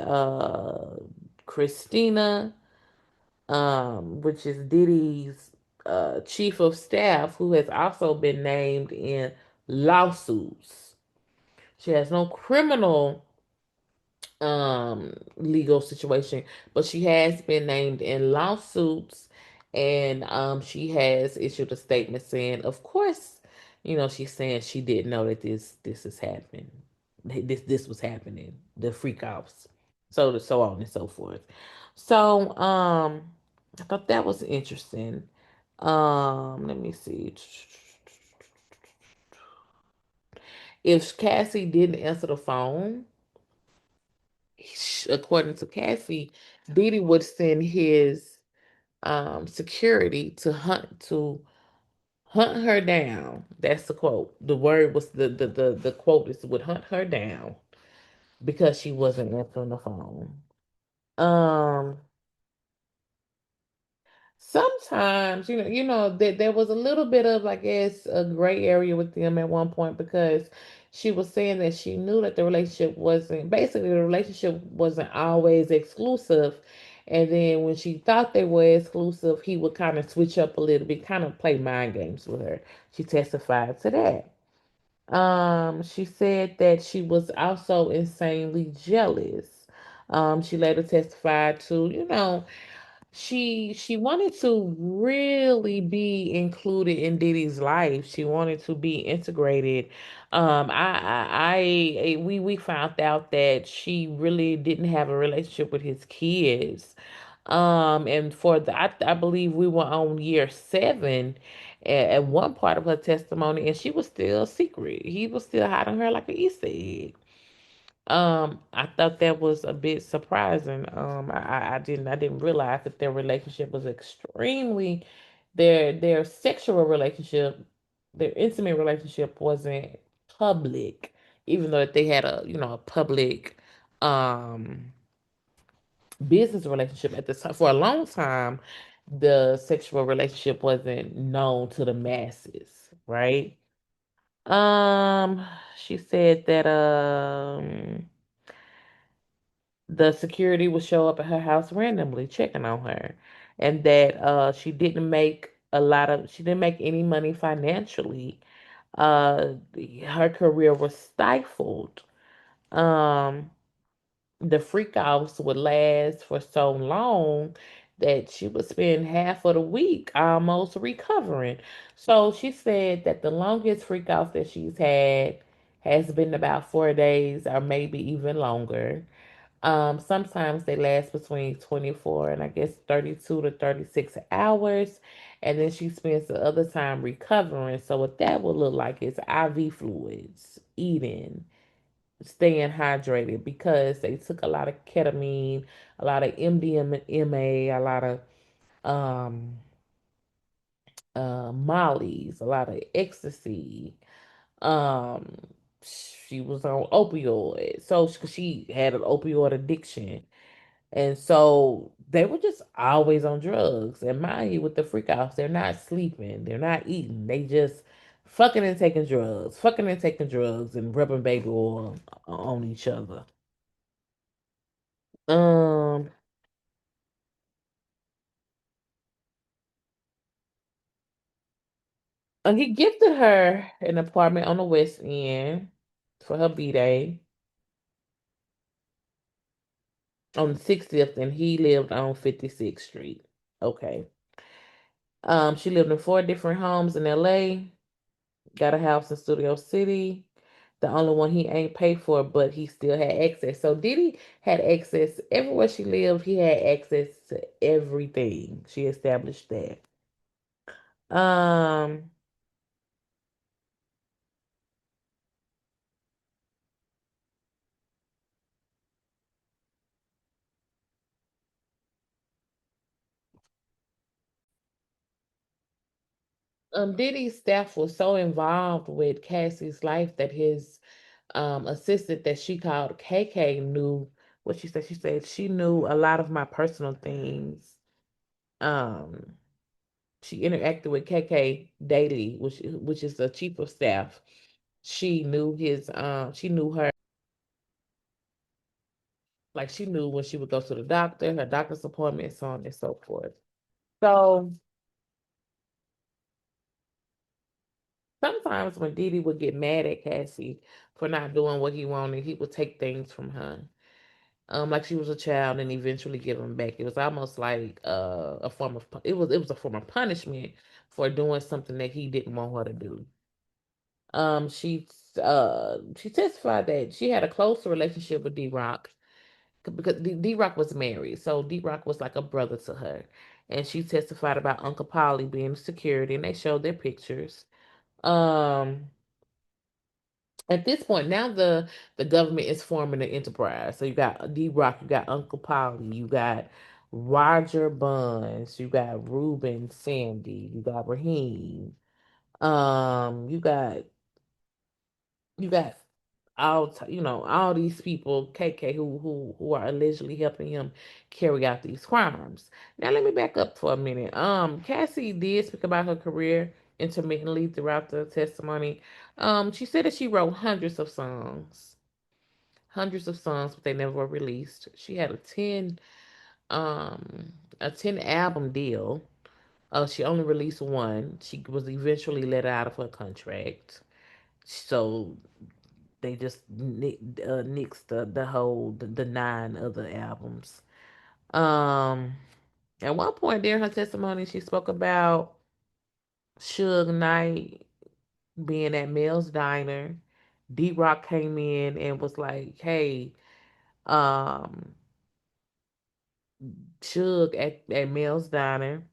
Christina, which is Diddy's chief of staff, who has also been named in lawsuits. She has no criminal legal situation, but she has been named in lawsuits, and she has issued a statement saying, of course, she's saying she didn't know that this is happening. This was happening, the freak offs. So on and so forth. So I thought that was interesting. Let me see. If Cassie didn't answer the phone, according to Cassie, Didi would send his security to hunt her down. That's the quote. The word was the quote is would hunt her down because she wasn't answering the phone. Um, Sometimes, there was a little bit of, I guess, a gray area with them at one point because she was saying that she knew that the relationship wasn't always exclusive. And then when she thought they were exclusive, he would kind of switch up a little bit, kind of play mind games with her. She testified to that. She said that she was also insanely jealous. She later testified to, she wanted to really be included in Diddy's life. She wanted to be integrated. We found out that she really didn't have a relationship with his kids. And I believe we were on year 7 at one part of her testimony, and she was still secret. He was still hiding her like an Easter egg. I thought that was a bit surprising. I didn't realize that their relationship was extremely their sexual relationship, their intimate relationship wasn't public, even though they had a public um business relationship at the time. For a long time, the sexual relationship wasn't known to the masses, right? Um, she said that the security would show up at her house randomly checking on her, and that she didn't make any money financially. uh Her career was stifled. um the freak offs would last for so long that she would spend half of the week almost recovering. So she said that the longest freak off that she's had has been about 4 days or maybe even longer. Sometimes they last between 24 and I guess 32 to 36 hours. And then she spends the other time recovering. So what that would look like is IV fluids, eating, staying hydrated because they took a lot of ketamine, a lot of MDMA, a lot of um mollies, a lot of ecstasy. Um she was on opioids. So she had an opioid addiction. And so they were just always on drugs. And mind you, with the freak outs, they're not sleeping, they're not eating, they just fucking and taking drugs, fucking and taking drugs, and rubbing baby oil on each other. Um, and he gifted her an apartment on the West End for her B-Day on the 60th, and he lived on 56th Street. Okay. She lived in four different homes in LA, got a house in Studio City. The only one he ain't paid for, but he still had access. So Diddy had access everywhere she lived. He had access to everything. She established that. Um, Diddy's staff was so involved with Cassie's life that his assistant that she called KK knew what she said. She said she knew a lot of my personal things. Um, she interacted with KK daily, which is the chief of staff. She knew her, like she knew when she would go to the doctor, her doctor's appointment, so on and so forth. So sometimes when Didi would get mad at Cassie for not doing what he wanted, he would take things from her. Like she was a child and eventually give them back. It was almost like a form of it was a form of punishment for doing something that he didn't want her to do. She testified that she had a close relationship with D Rock because D Rock was married, so D Rock was like a brother to her. And she testified about Uncle Polly being security, and they showed their pictures. Um, at this point, now the government is forming an enterprise. So you got D Rock, you got Uncle Polly, you got Roger Buns, you got Ruben Sandy, you got Raheem. You got all these people, KK, who are allegedly helping him carry out these crimes. Now let me back up for a minute. Cassie did speak about her career intermittently throughout the testimony. She said that she wrote hundreds of songs, but they never were released. She had um a 10 album deal. She only released one. She was eventually let out of her contract. So they just nixed the nine other albums. Um, at one point during her testimony, she spoke about Suge Knight being at Mel's Diner. D Rock came in and was like, "Hey, um, Suge at Mel's Diner."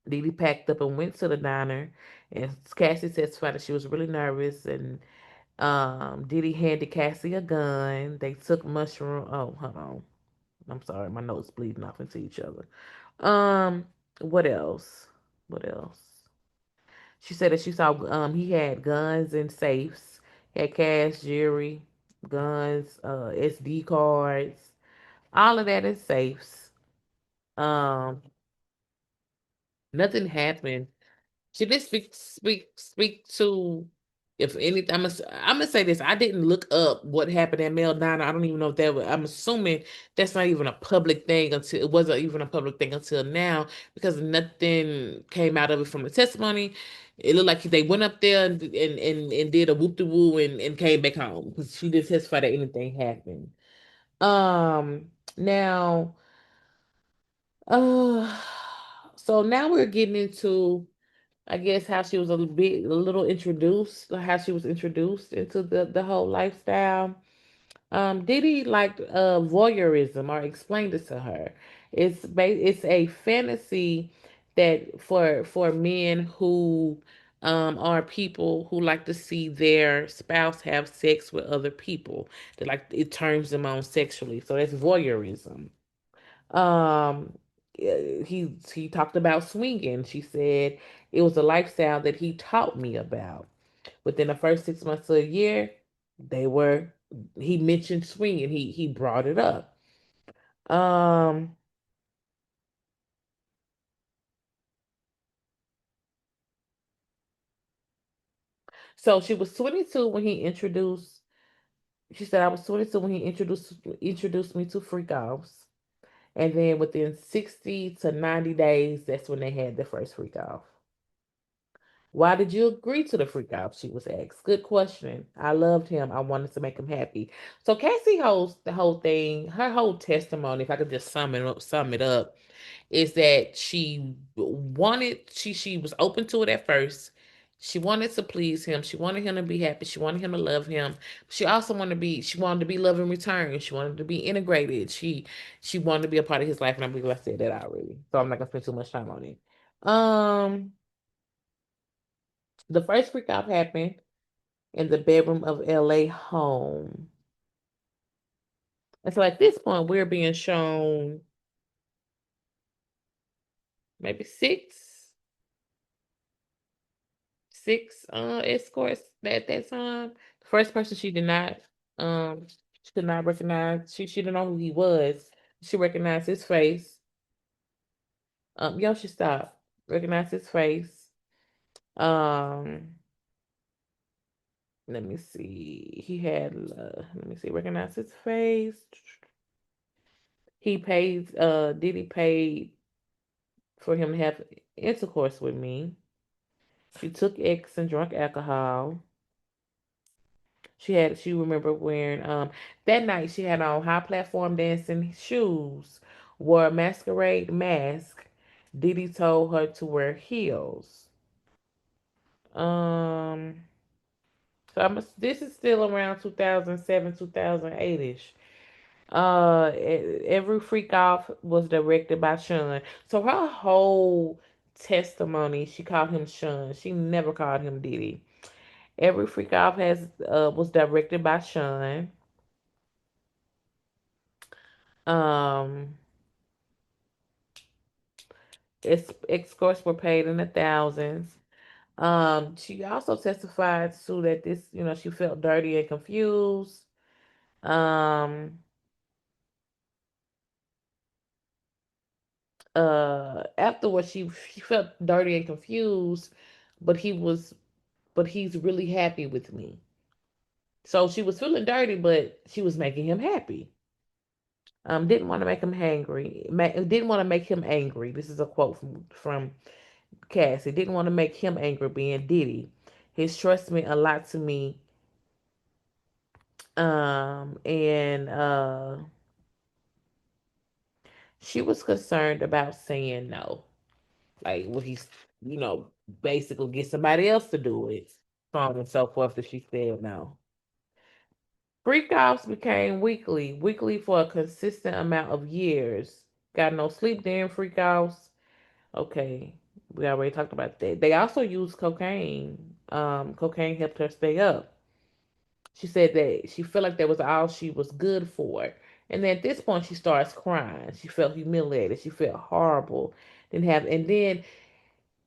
Didi packed up and went to the diner, and Cassie testified that she was really nervous and Diddy handed Cassie a gun. They took mushroom. Oh, hold on. I'm sorry, my notes bleeding off into each other. Um, what else? What else? She said that she saw he had guns in safes, he had cash, jewelry, guns, SD cards, all of that in safes. Um, Nothing happened. She did speak to, if anything. I'm gonna say this. I didn't look up what happened at Mel Diner. I don't even know if that was. I'm assuming that's not even a public thing until it wasn't even a public thing until now because nothing came out of it from the testimony. It looked like they went up there and did a whoop de woo and came back home because she didn't testify that anything happened. Now, uh, so now we're getting into, I guess, how she was a little introduced, how she was introduced into the whole lifestyle. Diddy liked voyeurism, or explained it to her. It's a fantasy that for men who are people who like to see their spouse have sex with other people. That, like, it turns them on sexually. So that's voyeurism. Um, he talked about swinging. She said it was a lifestyle that he taught me about. Within the first 6 months of a year, they were. He mentioned swinging. He brought it up. Um, so she was 22 when he introduced. She said I was 22 when he introduced me to freak offs, and then within 60 to 90 days, that's when they had the first freak off. Why did you agree to the freak off? She was asked. Good question. I loved him. I wanted to make him happy. So Cassie holds the whole thing, her whole testimony, if I could just sum it up, is that she was open to it at first. She wanted to please him. She wanted him to be happy. She wanted him to love him. She wanted to be loved in return. She wanted to be integrated. She wanted to be a part of his life, and I believe I said that already. So I'm not gonna spend too much time on it. Um, the first freak out happened in the bedroom of LA home. And so at this point, we're being shown maybe six escorts at that time. The first person she could not recognize. She didn't know who he was. She recognized his face. Yo, she stopped. Recognized his face. Um, let me see. Let me see, recognized his face. Diddy paid for him to have intercourse with me. She took X and drank alcohol. She remembered wearing that night she had on high platform dancing shoes, wore a masquerade mask. Diddy told her to wear heels. Um this is still around 2007, 2008-ish. Every freak off was directed by Sean. So her whole testimony, she called him Sean. She never called him Diddy. Every freak off has was directed by Sean. Um, escorts were paid in the thousands. She also testified to that she felt dirty and confused. Um, Afterwards, she felt dirty and confused, but he's really happy with me. So she was feeling dirty, but she was making him happy. Didn't want to make him angry. Didn't want to make him angry. This is a quote from Cassie. Didn't want to make him angry being Diddy. His trust meant a lot to me. And she was concerned about saying no. Like, would he, you know, basically get somebody else to do it, so on and so forth, if she said no. Freakouts became weekly for a consistent amount of years. Got no sleep during freakouts. Okay, we already talked about that. They also used cocaine. Cocaine helped her stay up. She said that she felt like that was all she was good for. And then at this point, she starts crying. She felt humiliated. She felt horrible. And then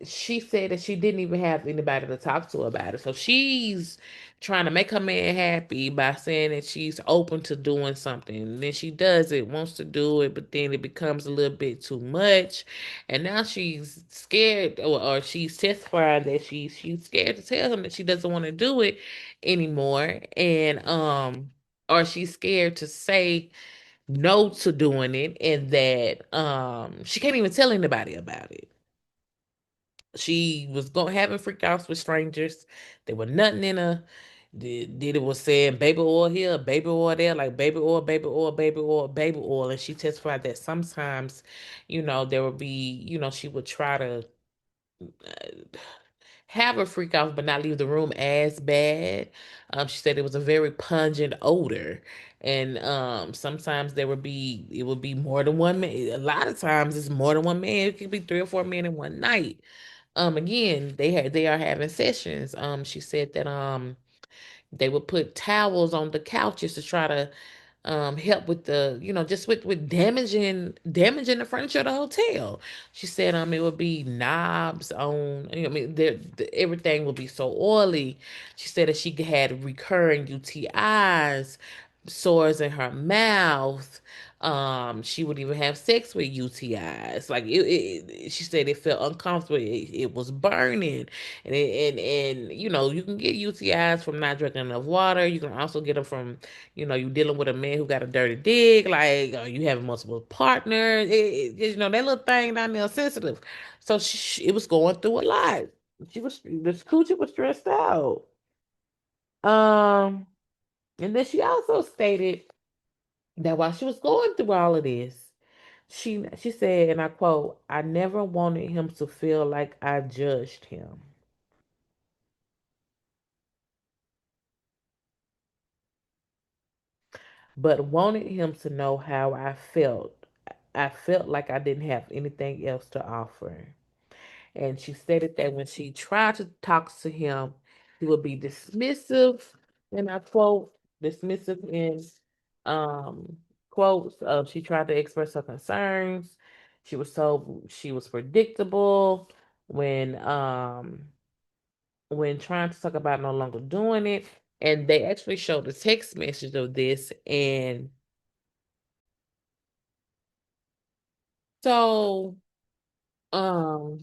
she said that she didn't even have anybody to talk to about it. So she's trying to make her man happy by saying that she's open to doing something. And then she does it, wants to do it, but then it becomes a little bit too much. And now she's scared, or she's testifying that she's scared to tell him that she doesn't want to do it anymore. And or she's scared to say no to doing it, and that she can't even tell anybody about it. She was going having freakouts with strangers. There were nothing in her. Did it was saying baby oil here, baby oil there, like baby oil, baby oil, baby oil, baby oil. And she testified that sometimes, there would be, she would try to have a freak out, but not leave the room as bad. She said it was a very pungent odor. And sometimes it would be more than one man. A lot of times it's more than one man. It could be three or four men in one night. Again, they are having sessions. She said that they would put towels on the couches to try to help with just with damaging the furniture of the hotel. She said it would be knobs on, I mean, everything would be so oily. She said that she had recurring UTIs, sores in her mouth. She would even have sex with UTIs. Like she said it felt uncomfortable. It was burning, and you know you can get UTIs from not drinking enough water. You can also get them from you dealing with a man who got a dirty dick, like you having multiple partners. You know that little thing down there is sensitive. So it was going through a lot. This coochie was stressed out. Um, and then she also stated that while she was going through all of this, she said, and I quote, "I never wanted him to feel like I judged him, but wanted him to know how I felt. I felt like I didn't have anything else to offer." And she stated that when she tried to talk to him, he would be dismissive, and I quote, dismissive in um, quotes. She tried to express her concerns. She was told she was predictable when um, when trying to talk about no longer doing it. And they actually showed a text message of this. And so, um,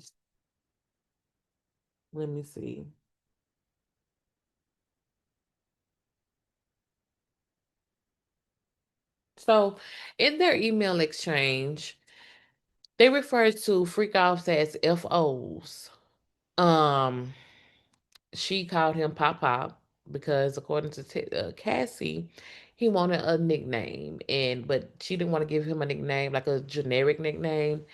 let me see. So, in their email exchange, they refer to freak offs as FOs. Um, she called him Pop Pop because, according to Cassie, he wanted a nickname, and but she didn't want to give him a nickname like a generic nickname.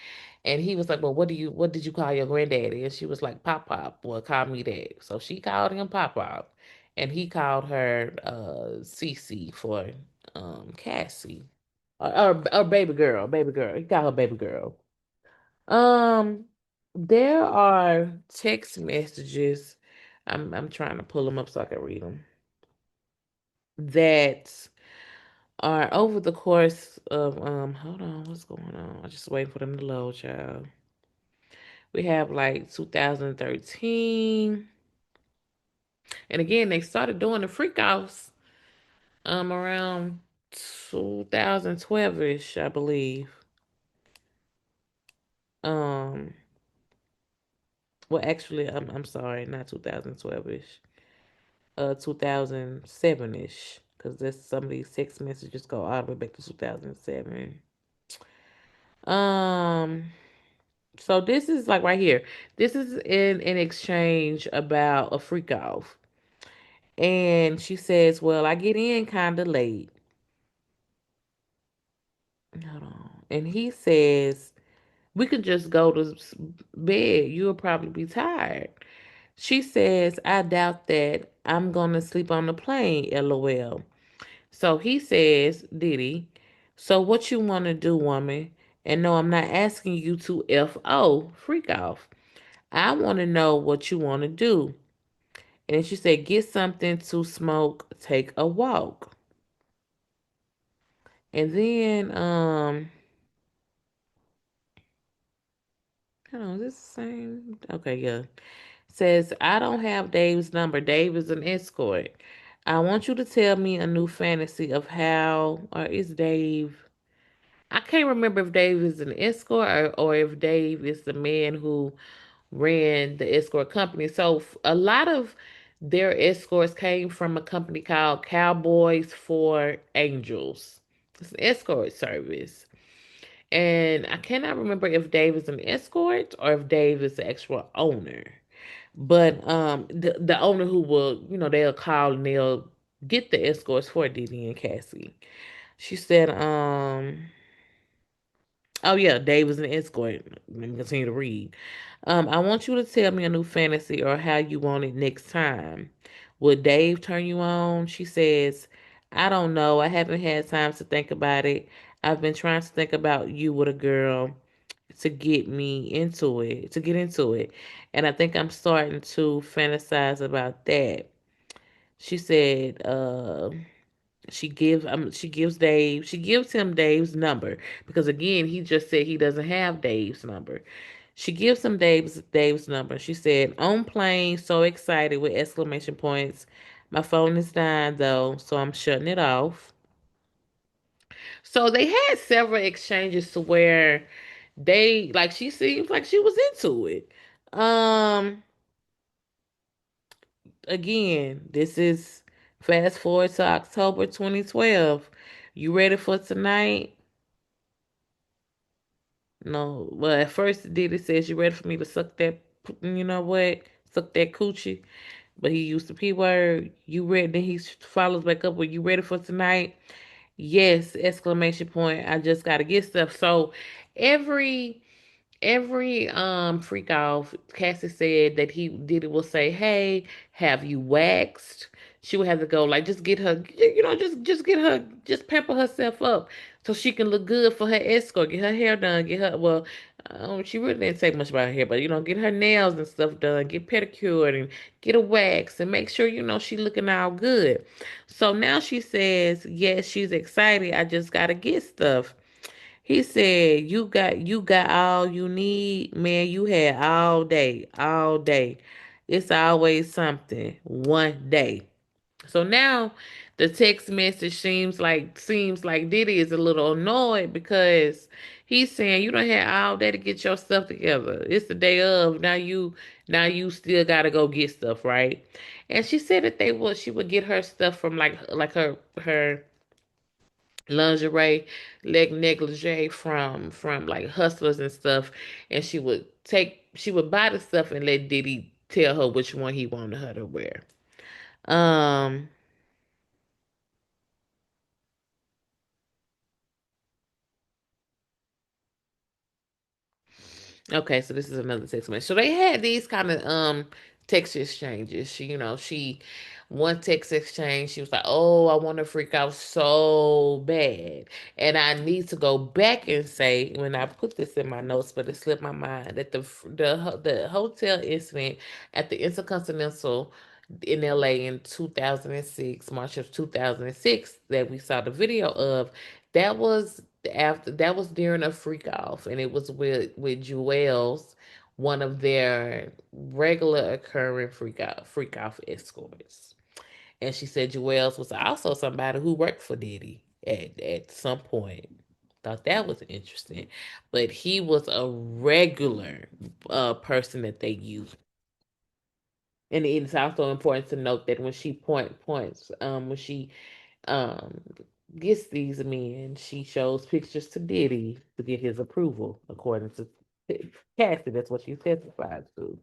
And he was like, "Well, what did you call your granddaddy?" And she was like, "Pop Pop." Well, call me that. So she called him Pop Pop, and he called her Cece for Cassie or baby girl, baby girl. He called her baby girl. Um, there are text messages. I'm trying to pull them up so I can read them. That are over the course of hold on, what's going on? I'm just waiting for them to load, child. We have like 2013. And again, they started doing the freak offs around 2012-ish, I believe. Um well actually I'm sorry, not 2012-ish. 2007-ish. Because there's some of these text messages go all the way back to 2007. Um so this is like right here. This is in an exchange about a freak off. And she says, "Well, I get in kind of late." Hold on. And he says, "We could just go to bed. You'll probably be tired." She says, "I doubt that. I'm going to sleep on the plane, LOL." So he says, "Diddy, so what you want to do, woman? And no, I'm not asking you to FO, freak off. I want to know what you want to do." And she said, "Get something to smoke, take a walk." And then, hold on, is this the same? Okay, yeah. Says, "I don't have Dave's number. Dave is an escort. I want you to tell me a new fantasy of how, or is Dave, I can't remember if Dave is an escort or if Dave is the man who ran the escort company." So a lot of their escorts came from a company called Cowboys for Angels. It's an escort service. And I cannot remember if Dave is an escort or if Dave is the actual owner. But the owner who will, they'll call and they'll get the escorts for Diddy and Cassie. She said, oh yeah, Dave was an escort. Let me continue to read. "I want you to tell me a new fantasy or how you want it next time. Would Dave turn you on?" She says, "I don't know. I haven't had time to think about it. I've been trying to think about you with a girl to get into it. And I think I'm starting to fantasize about that." She said, she gives him Dave's number because again, he just said he doesn't have Dave's number. She gives him Dave's number. She said, "On plane, so excited," with exclamation points. "My phone is dying though, so I'm shutting it off." So they had several exchanges to where they like she seems like she was into it. Um Again, this is fast forward to October 2012. You ready for tonight? No. Well, at first Diddy says you ready for me to suck that, you know what? Suck that coochie. But he used the P word. You ready? Then he follows back up with you ready for tonight? Yes, exclamation point. I just gotta get stuff. So every freak off, Cassie said that he did it will say, "Hey, have you waxed?" She would have to go like just get her, just get her, just pamper herself up so she can look good for her escort. Get her hair done, get her she really didn't say much about her hair, but get her nails and stuff done, get pedicured and get a wax and make sure she looking all good. So now she says, yes, she's excited. I just gotta get stuff. He said, you got all you need, man. You had all day, all day. It's always something. One day. So now the text message seems like Diddy is a little annoyed because he's saying you don't have all day to get your stuff together. It's the day of. Now you still gotta go get stuff, right? And she said that she would get her stuff from like her lingerie, leg negligee from like hustlers and stuff, and she would buy the stuff and let Diddy tell her which one he wanted her to wear. Um, Okay, so this is another text message. So they had these kind of text exchanges. She one text exchange, she was like, "Oh, I want to freak out so bad." And I need to go back and say when I put this in my notes, but it slipped my mind that the hotel incident at the Intercontinental in LA in 2006, March of 2006, that we saw the video of, that was during a freak off, and it was with Jewels, one of their regular occurring freak off escorts. And she said Jewels was also somebody who worked for Diddy at some point. Thought that was interesting, but he was a regular person that they used. And it's also important to note that when she points, when she um gets these men, she shows pictures to Diddy to get his approval, according to Cassie. That's what she testified to.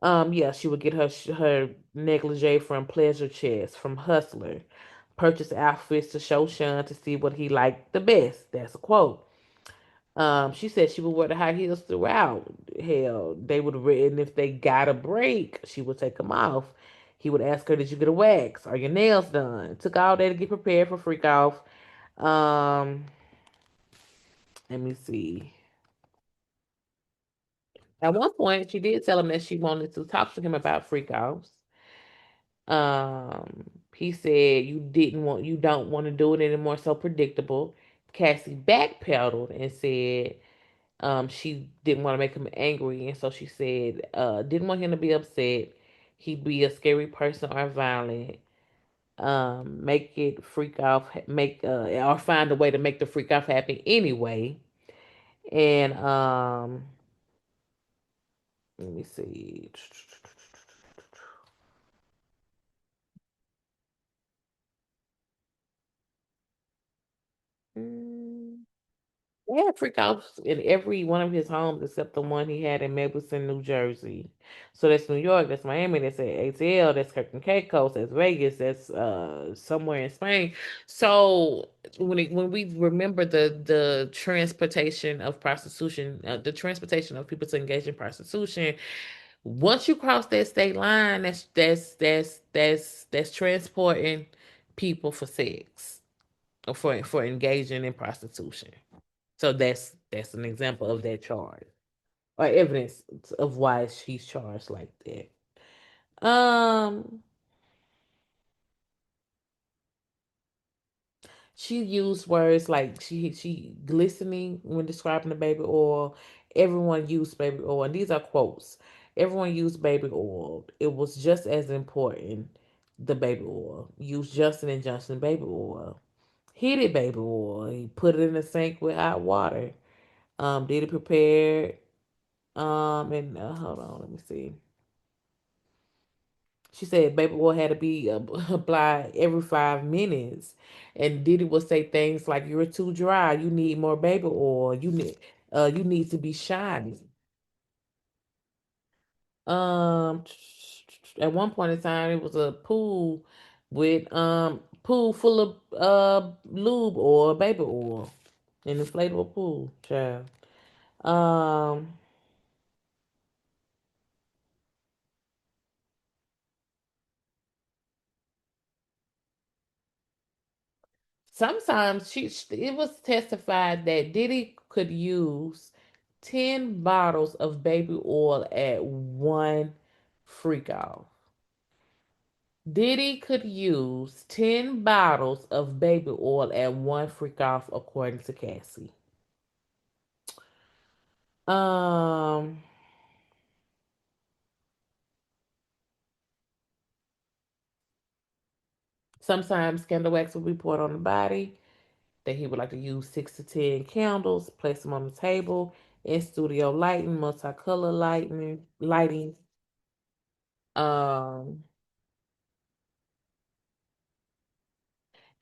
Yeah, she would get her negligee from Pleasure Chest, from Hustler, purchase outfits to show Sean to see what he liked the best. That's a quote. She said she would wear the high heels throughout. Hell, they would, and if they got a break, she would take them off. He would ask her, "Did you get a wax? Are your nails done?" Took all day to get prepared for freak off. Um, Let me see. At one point, she did tell him that she wanted to talk to him about freak offs. He said you don't want to do it anymore, so predictable. Cassie backpedaled and said she didn't want to make him angry, and so she said didn't want him to be upset. He'd be a scary person or violent. Make it freak off, make or find a way to make the freak off happen anyway. And let me see. Mm, They had freak offs in every one of his homes except the one he had in Mapleton, New Jersey. So that's New York, that's Miami, that's at ATL, that's Kirk and Caicos, that's Vegas, that's somewhere in Spain. So when we remember the transportation of prostitution, the transportation of people to engage in prostitution, once you cross that state line, that's transporting people for sex or for engaging in prostitution. So that's an example of that charge or evidence of why she's charged like that. Um, she used words like she glistening when describing the baby oil. Everyone used baby oil, and these are quotes. Everyone used baby oil. It was just as important. The baby oil. Use Johnson and Johnson baby oil. heated baby oil. He put it in the sink with hot water. Did he prepare? And hold on, let me see. She said baby oil had to be applied every 5 minutes, and Diddy would say things like, "You're too dry. You need more baby oil. You need to be shiny." Um, at one point in time, it was a pool full of lube or baby oil, an inflatable pool, child. Um, sometimes it was testified that Diddy could use 10 bottles of baby oil at one freak off. Diddy could use 10 bottles of baby oil at one freak off, according to Cassie. Um, Sometimes candle wax will be poured on the body. That he would like to use 6 to 10 candles, place them on the table, in studio lighting, multicolor lighting. Um,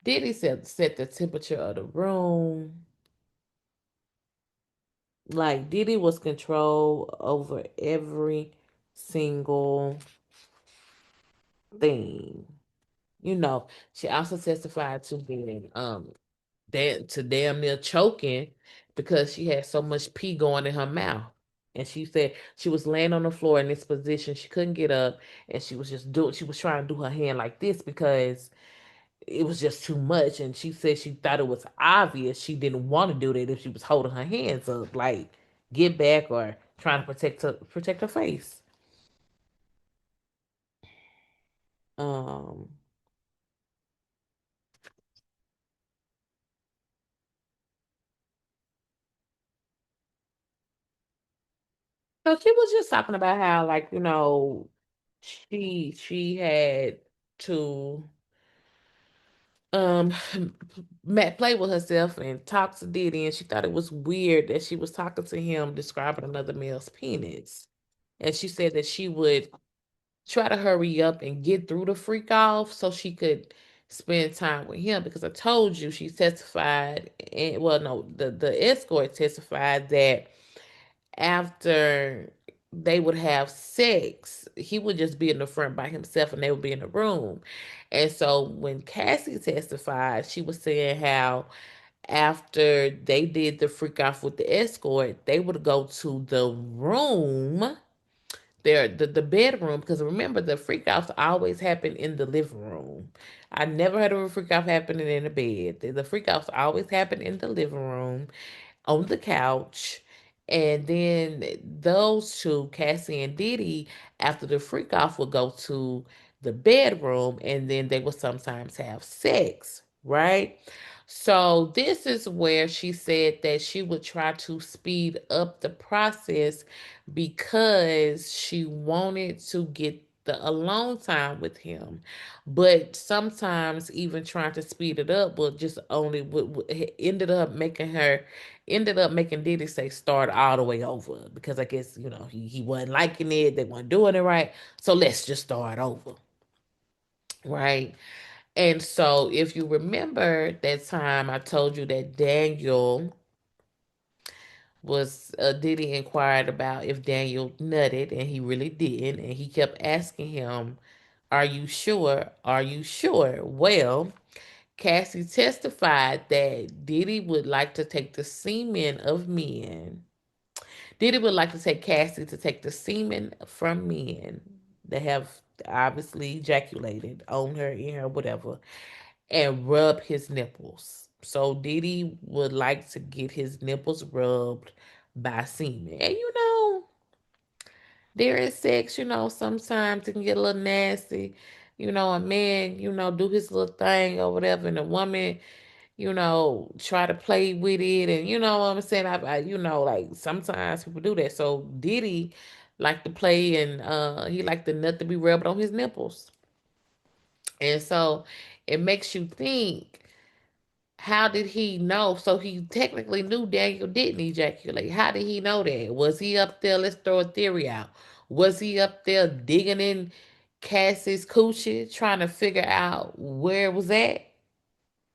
Diddy set the temperature of the room. Like Diddy was control over every single thing. She also testified to being damn near choking because she had so much pee going in her mouth. And she said she was laying on the floor in this position. She couldn't get up, and she was trying to do her hand like this because it was just too much. And she said she thought it was obvious she didn't want to do that if she was holding her hands up, like get back or trying to protect her face. Um, so she was just talking about how, like, she had to um Matt played with herself and talked to Diddy, and she thought it was weird that she was talking to him describing another male's penis. And she said that she would try to hurry up and get through the freak off so she could spend time with him, because I told you she testified, and well, no, the escort testified that after they would have sex, he would just be in the front by himself and they would be in the room. And so when Cassie testified, she was saying how after they did the freak off with the escort, they would go to the room, the bedroom, because remember the freak offs always happen in the living room. I never heard of a freak off happening in the bed. The freak offs always happen in the living room on the couch. And then those two, Cassie and Diddy, after the freak off, would go to the bedroom, and then they would sometimes have sex, right? So this is where she said that she would try to speed up the process because she wanted to get the alone time with him. But sometimes even trying to speed it up will just only ended up making Diddy say start all the way over, because I guess he wasn't liking it, they weren't doing it right, so let's just start over, right? And so if you remember that time I told you that Daniel was Diddy inquired about if Daniel nutted, and he really didn't, and he kept asking him, "Are you sure? Are you sure?" Well, Cassie testified that Diddy would like to take the semen of men. Diddy would like to take Cassie to take the semen from men that have obviously ejaculated on her, in her, whatever, and rub his nipples. So Diddy would like to get his nipples rubbed by semen. And during sex, sometimes it can get a little nasty. A man, do his little thing or whatever, and a woman, try to play with it, and you know what I'm saying. Like sometimes people do that. So Diddy like to play, and he like the nut to be rubbed on his nipples, and so it makes you think. How did he know? So he technically knew Daniel didn't ejaculate. How did he know that? Was he up there? Let's throw a theory out. Was he up there digging in Cassie's coochie, trying to figure out where it was at?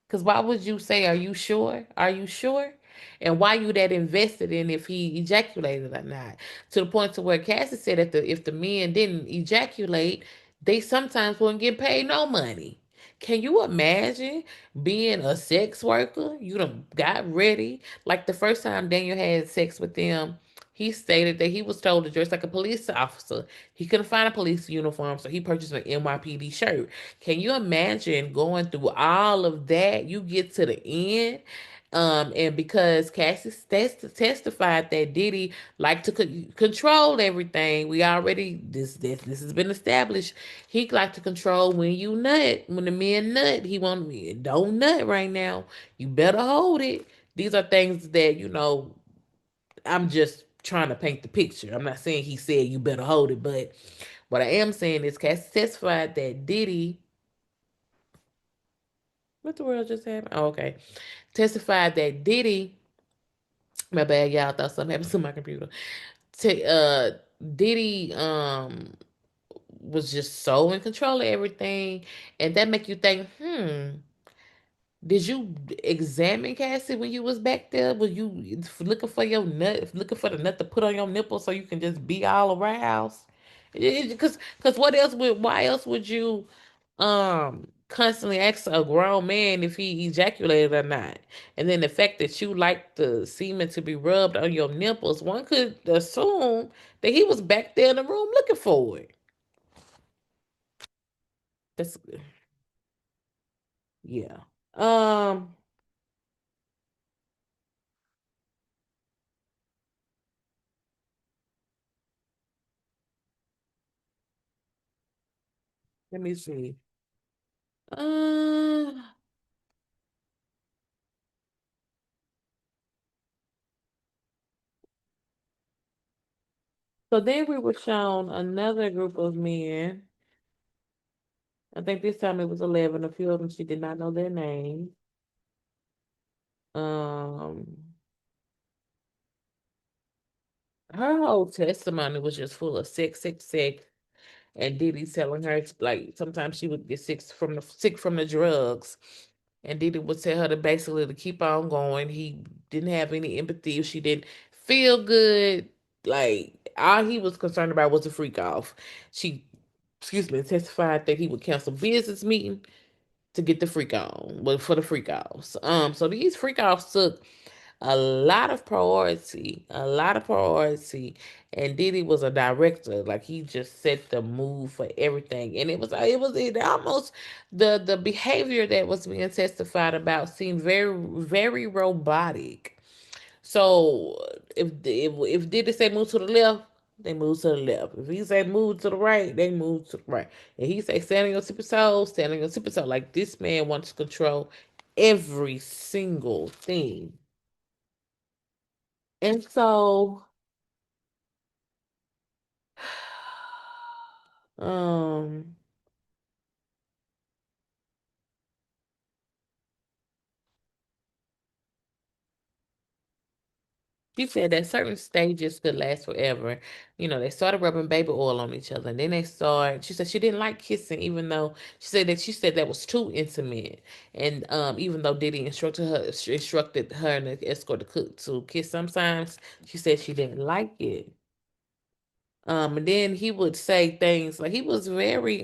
Because why would you say, "Are you sure? Are you sure?" And why you that invested in if he ejaculated or not? To the point to where Cassie said if the men didn't ejaculate, they sometimes wouldn't get paid no money. Can you imagine being a sex worker? You done got ready. Like the first time Daniel had sex with them, he stated that he was told to dress like a police officer. He couldn't find a police uniform, so he purchased an NYPD shirt. Can you imagine going through all of that? You get to the end, and because Cassie testified that Diddy liked to control everything, we already this has been established. He like to control when you nut, when the men nut. He want me don't nut right now. You better hold it. These are things that I'm just trying to paint the picture. I'm not saying he said you better hold it, but what I am saying is Cassie testified that Diddy. What the world just happened? Oh, okay. Testified that Diddy, my bad, y'all thought something happened to my computer. T- uh, Diddy was just so in control of everything, and that make you think, did you examine Cassie when you was back there? Was you looking for your nut, looking for the nut to put on your nipple so you can just be all aroused? Because what else would why else would you constantly ask a grown man if he ejaculated or not? And then the fact that you like the semen to be rubbed on your nipples, one could assume that he was back there in the room looking for it. That's yeah. Um, let me see. Uh, so then we were shown another group of men. I think this time it was 11. A few of them she did not know their name. Um, her whole testimony was just full of sex, sex, sex, and Diddy telling her like sometimes she would get sick from the drugs, and Diddy would tell her to basically to keep on going. He didn't have any empathy if she didn't feel good. Like all he was concerned about was a freak off. She, excuse me, testified that he would cancel business meeting to get the freak on, but for the freak offs. So these freak offs took a lot of priority, and Diddy was a director. Like he just set the mood for everything, and it almost the behavior that was being testified about seemed very very robotic. So if Diddy say move to the left, they move to the left. If he say move to the right, they move to the right. And he say stand on your tippy toes, stand on your tippy toe. Like this man wants to control every single thing. And so um she said that certain stages could last forever. They started rubbing baby oil on each other, and then she said she didn't like kissing, even though she said that was too intimate. And even though Diddy instructed her and the escort to cook to kiss sometimes, she said she didn't like it. And then he would say things like he was very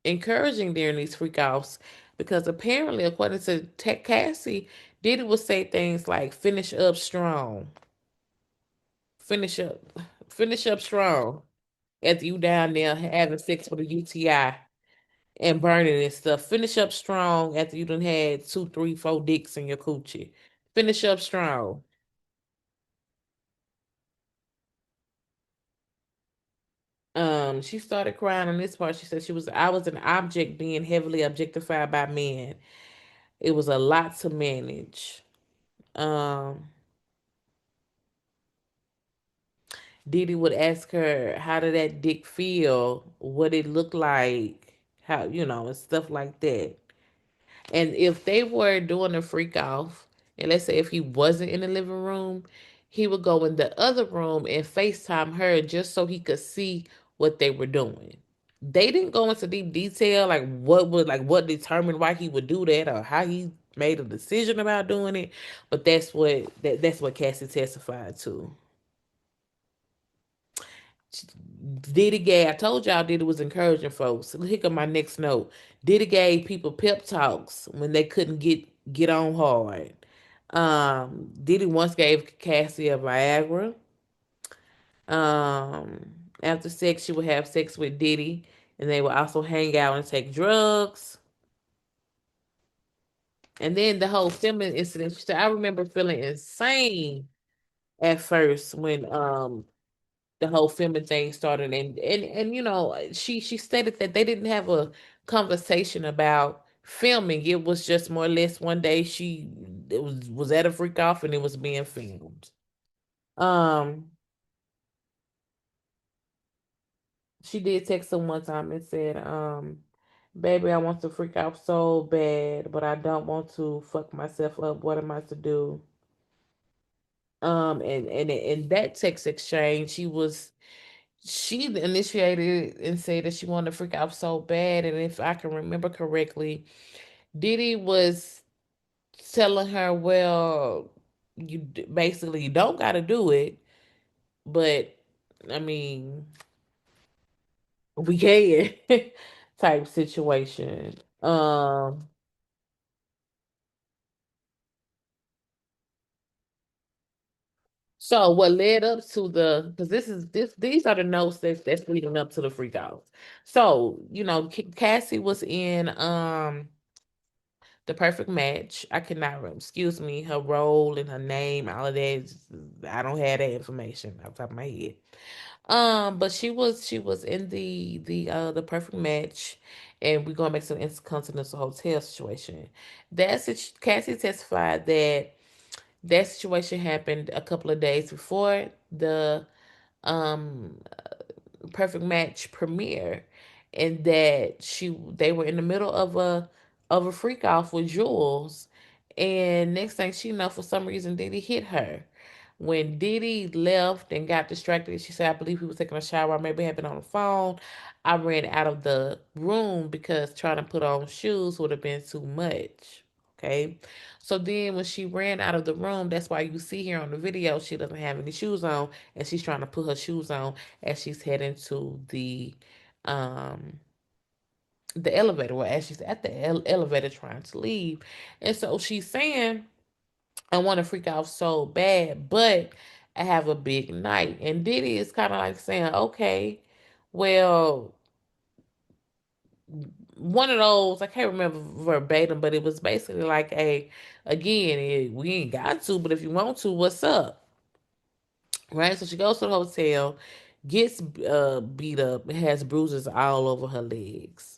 encouraging during these freak offs because apparently, according to Cassie, Diddy would say things like finish up strong, finish up, finish up strong after you down there having sex with a UTI and burning and stuff. Finish up strong after you done had two, three, four dicks in your coochie. Finish up strong. She started crying on this part. She said I was an object being heavily objectified by men. It was a lot to manage. Um, Didi would ask her, how did that dick feel? What it looked like? How, and stuff like that. And if they were doing a freak off, and let's say if he wasn't in the living room, he would go in the other room and FaceTime her just so he could see what they were doing. They didn't go into deep detail like what determined why he would do that or how he made a decision about doing it, but that's what Cassie testified to. Diddy gave, I told y'all Diddy was encouraging folks. Here come my next note. Diddy gave people pep talks when they couldn't get on hard. Diddy once gave Cassie a Viagra. Um, After sex, she would have sex with Diddy, and they would also hang out and take drugs. And then the whole filming incident. She said, I remember feeling insane at first when the whole filming thing started, and she stated that they didn't have a conversation about filming. It was just more or less one day she it was at a freak off and it was being filmed. um she did text him one time and said, baby, I want to freak out so bad, but I don't want to fuck myself up. What am I to do? And in that text exchange, she initiated and said that she wanted to freak out so bad. And if I can remember correctly, Diddy was telling her, well, basically you don't got to do it, but I mean, we can type situation. So what led up to because these are the notes that's leading up to the freak out. So, Cassie was in The Perfect Match. I cannot excuse me, her role and her name, all of that. I don't have that information off the top of my head. But she was in the Perfect Match, and we're going back to the Intercontinental Hotel situation. Cassie testified that situation happened a couple of days before the um Perfect Match premiere, and that they were in the middle of a freak off with Jules, and next thing she know, for some reason Diddy hit her. When Diddy left and got distracted, she said, I believe he was taking a shower, or maybe had been on the phone. I ran out of the room because trying to put on shoes would have been too much. Okay. So then when she ran out of the room, that's why you see here on the video, she doesn't have any shoes on, and she's trying to put her shoes on as she's heading to um the elevator, or as she's at the elevator trying to leave. And so she's saying, I want to freak out so bad, but I have a big night. And Diddy is kind of like saying, okay, well, one of those, I can't remember verbatim, but it was basically like, a again, we ain't got to, but if you want to, what's up? Right? So she goes to the hotel, gets beat up, and has bruises all over her legs.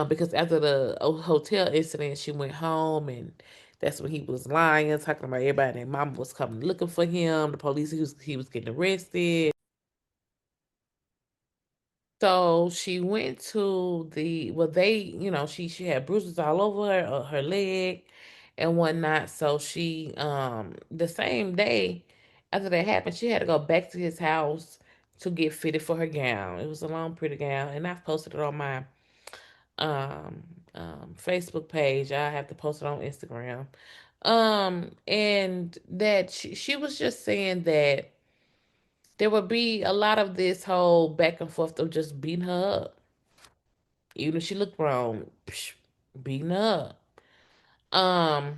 Because after the hotel incident, she went home, and that's when he was lying, talking about everybody. And mama was coming looking for him. The police, he was getting arrested. So she went to she had bruises all over her leg and whatnot. So she the same day after that happened, she had to go back to his house to get fitted for her gown. It was a long, pretty gown, and I've posted it on my um, Facebook page. I have to post it on Instagram. And that she was just saying that there would be a lot of this whole back and forth of just beating her up. Even if she looked wrong, beating her up.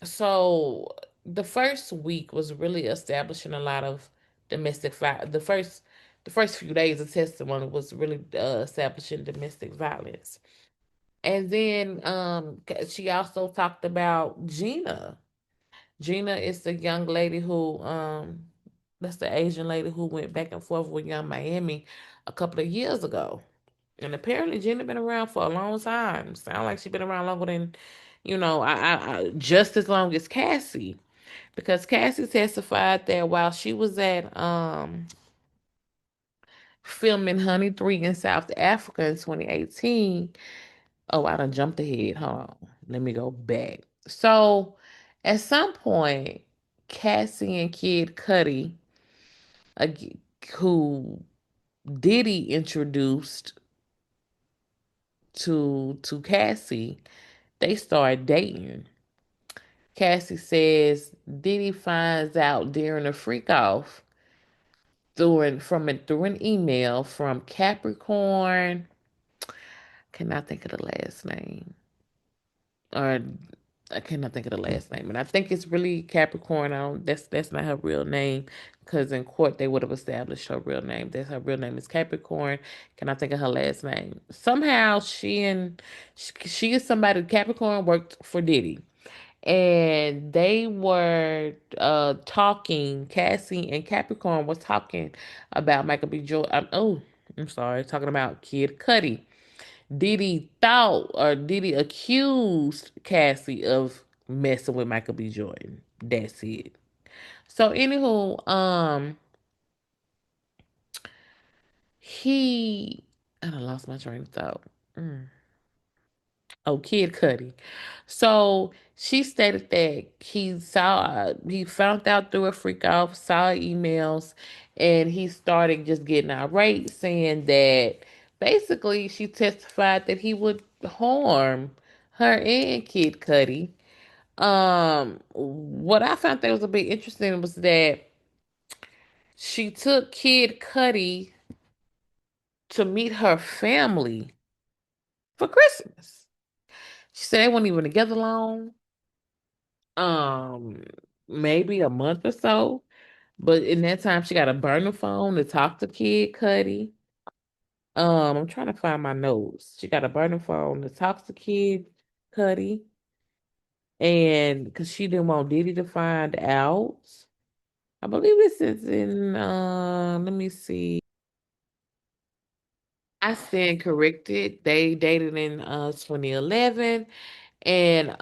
So the first week was really establishing a lot of domestic violence. The first few days of testimony was really establishing domestic violence. And then she also talked about Gina. Gina is the young lady who that's the Asian lady who went back and forth with Young Miami a couple of years ago. And apparently Gina been around for a long time. Sound like she been around longer than, just as long as Cassie. Because Cassie testified that while she was at filming Honey 3 in South Africa in 2018, Oh, I done jumped ahead. Hold on. Let me go back. So, at some point, Cassie and Kid Cudi, ag- who Diddy introduced to Cassie, they start dating. Cassie says Diddy finds out during a freak off through an email from Capricorn. Cannot think of the last name. Or I cannot think of the last name, and I think it's really Capricorn. I don't, that's not her real name, because in court they would have established her real name. That's her real name is Capricorn. Can I think of her last name? Somehow she is somebody. Capricorn worked for Diddy, and they were talking. Cassie and Capricorn was talking about Michael B. Jordan. Oh, I'm sorry, talking about Kid Cudi. Diddy thought or Diddy accused Cassie of messing with Michael B. Jordan. That's it. So anywho, he I done lost my train of thought. Mm. Oh, Kid Cudi. So she stated that he found out through a freak off, saw emails, and he started just getting irate, saying that basically she testified that he would harm her and Kid Cudi. What I found that was a bit interesting was that she took Kid Cudi to meet her family for Christmas. She said they weren't even together long. Um, maybe a month or so. But in that time, she got a burner phone to talk to Kid Cudi. I'm trying to find my notes. She got a burner phone to talk to Kid Cudi, and because she didn't want Diddy to find out. I believe this is in. Let me see. I stand corrected. They dated in 2011. And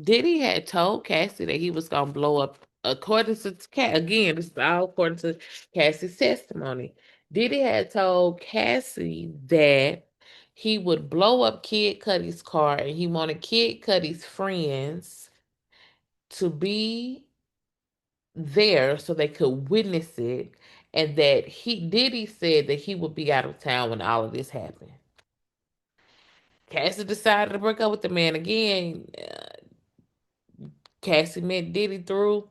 Diddy had told Cassie that he was gonna blow up. According to again, this is all according to Cassie's testimony. Diddy had told Cassie that he would blow up Kid Cudi's car, and he wanted Kid Cudi's friends to be there so they could witness it, and that he Diddy said that he would be out of town when all of this happened. Cassie decided to break up with the man again. Cassie met Diddy through.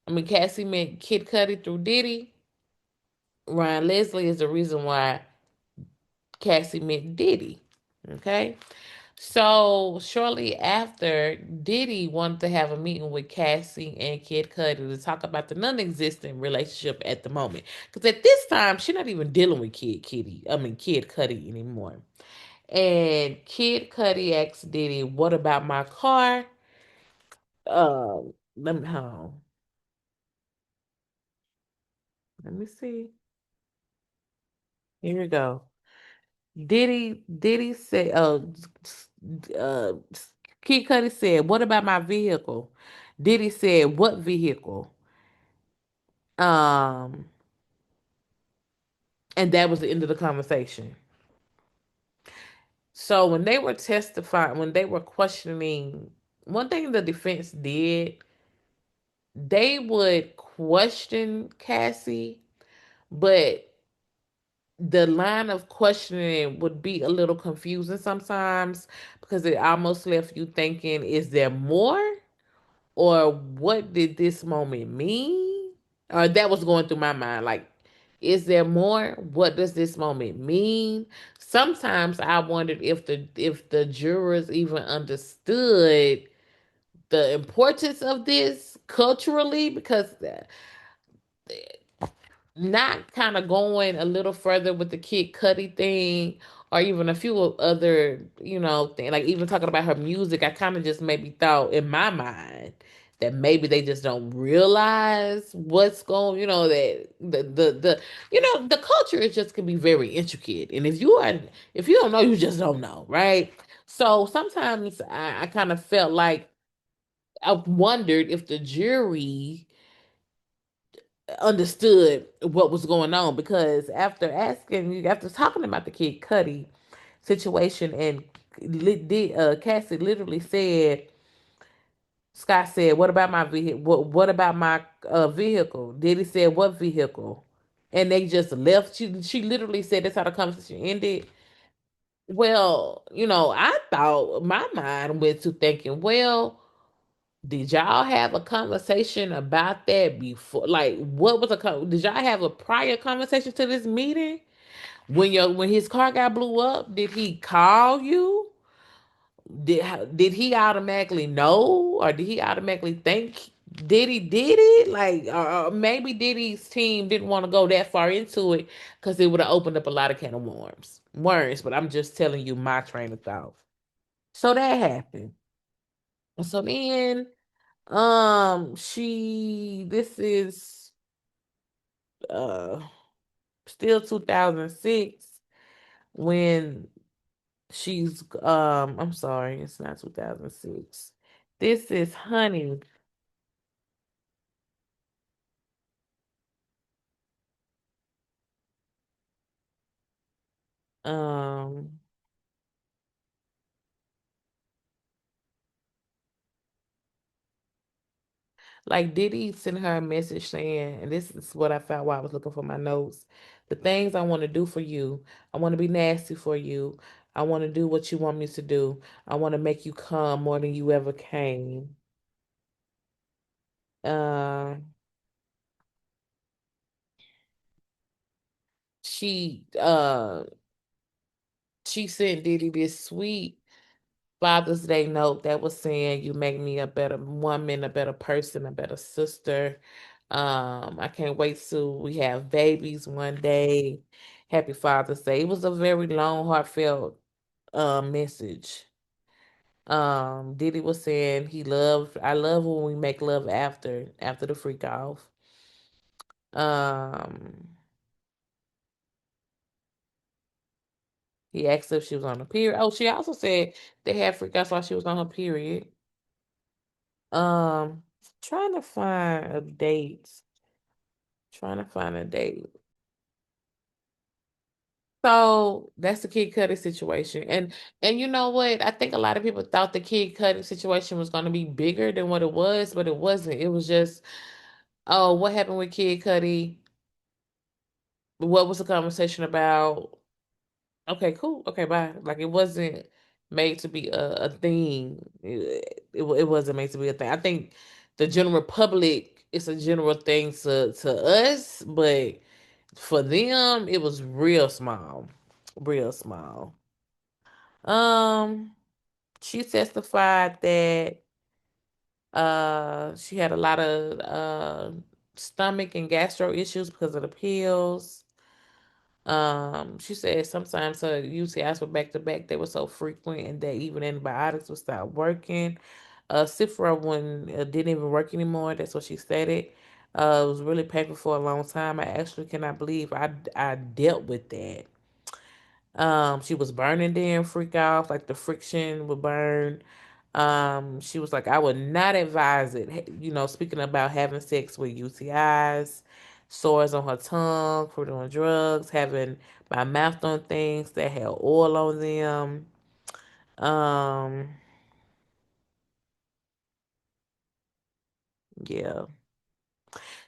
I mean, Cassie met Kid Cudi through Diddy. Ryan Leslie is the reason why Cassie met Diddy. Okay. So shortly after, Diddy wanted to have a meeting with Cassie and Kid Cudi to talk about the non-existent relationship at the moment. Because at this time, she's not even dealing with Kid Cudi anymore. And Kid Cudi asked Diddy, "What about my car?" Let me hold on. Let me see. Here we go. Diddy said, uh, Kid Cudi said, "What about my vehicle?" Diddy said, "What vehicle?" Um, and that was the end of the conversation. So when they were questioning, one thing the defense did, they would question Cassie, but the line of questioning would be a little confusing sometimes because it almost left you thinking, is there more? Or what did this moment mean? Or that was going through my mind. Like, is there more? What does this moment mean? Sometimes I wondered if the jurors even understood the importance of this culturally, because not kind of going a little further with the Kid Cudi thing, or even a few other, thing, like even talking about her music, I kind of just maybe thought in my mind that maybe they just don't realize what's going, that the culture is just can be very intricate, and if you don't know, you just don't know, right? So sometimes I kind of felt like I wondered if the jury understood what was going on, because after talking about the Kid Cudi situation, and Cassie literally said, Scott said, "What about my vehicle? What about my vehicle?" Diddy said, "What vehicle?" And they just left. She literally said that's how the conversation ended. Well, I thought my mind went to thinking, well, did y'all have a conversation about that before? Like, what was did y'all have a prior conversation to this meeting? When his car got blew up, did he call you? Did he automatically know, or did he automatically think Diddy did it? Like, or maybe Diddy's team didn't want to go that far into it because it would have opened up a lot of can of worms. But I'm just telling you my train of thought. So that happened. So then, this is uh still 2006 when I'm sorry, it's not 2006. This is Honey. Um, like Diddy sent her a message saying, and this is what I found while I was looking for my notes. The things I want to do for you, I want to be nasty for you. I want to do what you want me to do. I want to make you come more than you ever came. Uh, she uh she sent Diddy this sweet Father's Day note that was saying, "You make me a better woman, a better person, a better sister. I can't wait till we have babies one day. Happy Father's Day." It was a very long, heartfelt message. Diddy was saying I love when we make love after the freak off. Um, he asked if she was on a period. Oh, she also said they had freak outs while she was on her period. Um, trying to find a date. Trying to find a date. So that's the Kid Cudi situation. And you know what? I think a lot of people thought the Kid Cudi situation was going to be bigger than what it was, but it wasn't. It was just, oh, what happened with Kid Cudi? What was the conversation about? Okay, cool. Okay, bye. Like, it wasn't made to be a thing. It wasn't made to be a thing. I think the general public, it's a general thing to us, but for them, it was real small. Real small. Um, she testified that she had a lot of stomach and gastro issues because of the pills. She said sometimes her UTIs were back to back. They were so frequent and that even antibiotics would stop working. Cifra one didn't even work anymore. That's what she stated. It was really painful for a long time. I actually cannot believe I dealt with that. She was burning then freak off, like the friction would burn. She was like, I would not advise it. Speaking about having sex with UTIs, sores on her tongue for doing drugs, having my mouth on things that had oil on them. Um, yeah.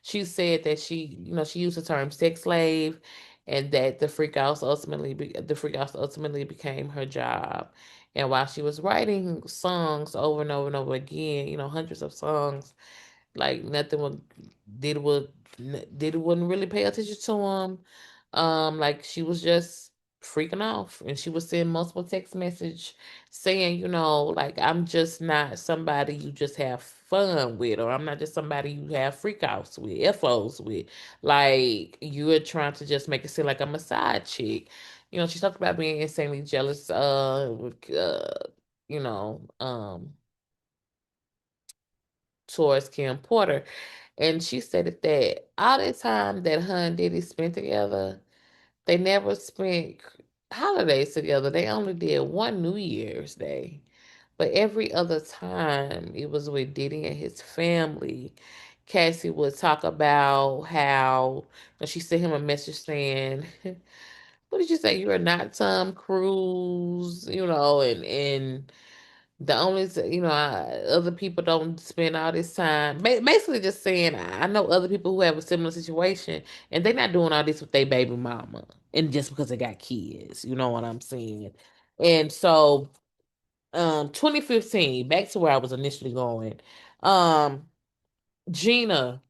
She said that she used the term sex slave, and that the freak house ultimately became her job. And while she was writing songs over and over and over again, hundreds of songs, like nothing would did would did wouldn't really pay attention to him. Like she was just freaking off, and she would send multiple text message saying, like, I'm just not somebody you just have fun with, or I'm not just somebody you have freakouts with, FOs with. Like, you're trying to just make it seem like I'm a side chick. She talked about being insanely jealous, you know, um, towards Kim Porter. And she said that all the time that her and Diddy spent together, they never spent holidays together. They only did one New Year's Day. But every other time it was with Diddy and his family. Cassie would talk about how she sent him a message saying, what did you say? You are not Tom Cruise, and the only, other people don't spend all this time. Basically, just saying, I know other people who have a similar situation, and they're not doing all this with their baby mama, and just because they got kids, you know what I'm saying? And so, 2015, back to where I was initially going. Um, Gina,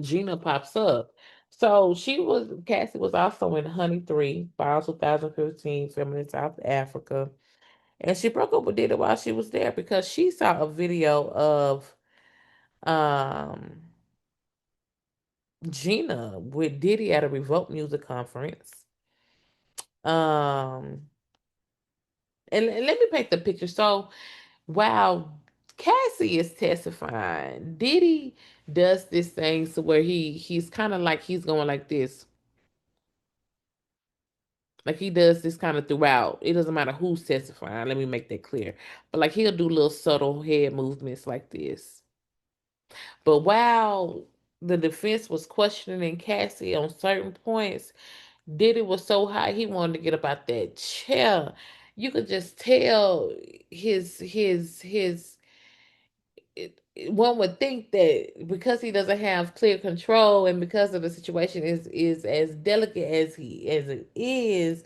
Gina pops up. So Cassie was also in Honey 3, Fall 2015, filming in South Africa. And she broke up with Diddy while she was there because she saw a video of um Gina with Diddy at a Revolt Music Conference. Um and let me paint the picture. So while Cassie is testifying, Diddy does this thing to where he's kind of like he's going like this. Like he does this kind of throughout. It doesn't matter who's testifying. Let me make that clear. But like he'll do little subtle head movements like this. But while the defense was questioning Cassie on certain points, Diddy was so high he wanted to get up out that chair. You could just tell his one would think that because he doesn't have clear control and because of the situation is as delicate as it is,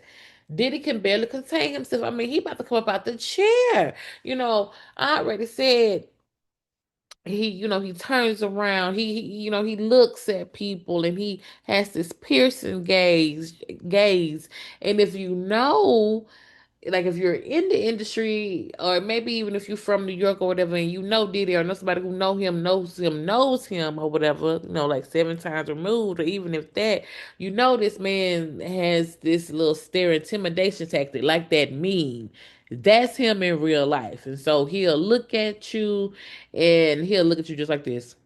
Diddy can barely contain himself. I mean, he about to come up out the chair. I already said he turns around. He looks at people and he has this piercing gaze. And if you know, like if you're in the industry, or maybe even if you're from New York or whatever, and you know Diddy or know somebody who knows him or whatever, like 7 times removed, or even if that, this man has this little stare intimidation tactic, like that meme. That's him in real life. And so he'll look at you and he'll look at you just like this.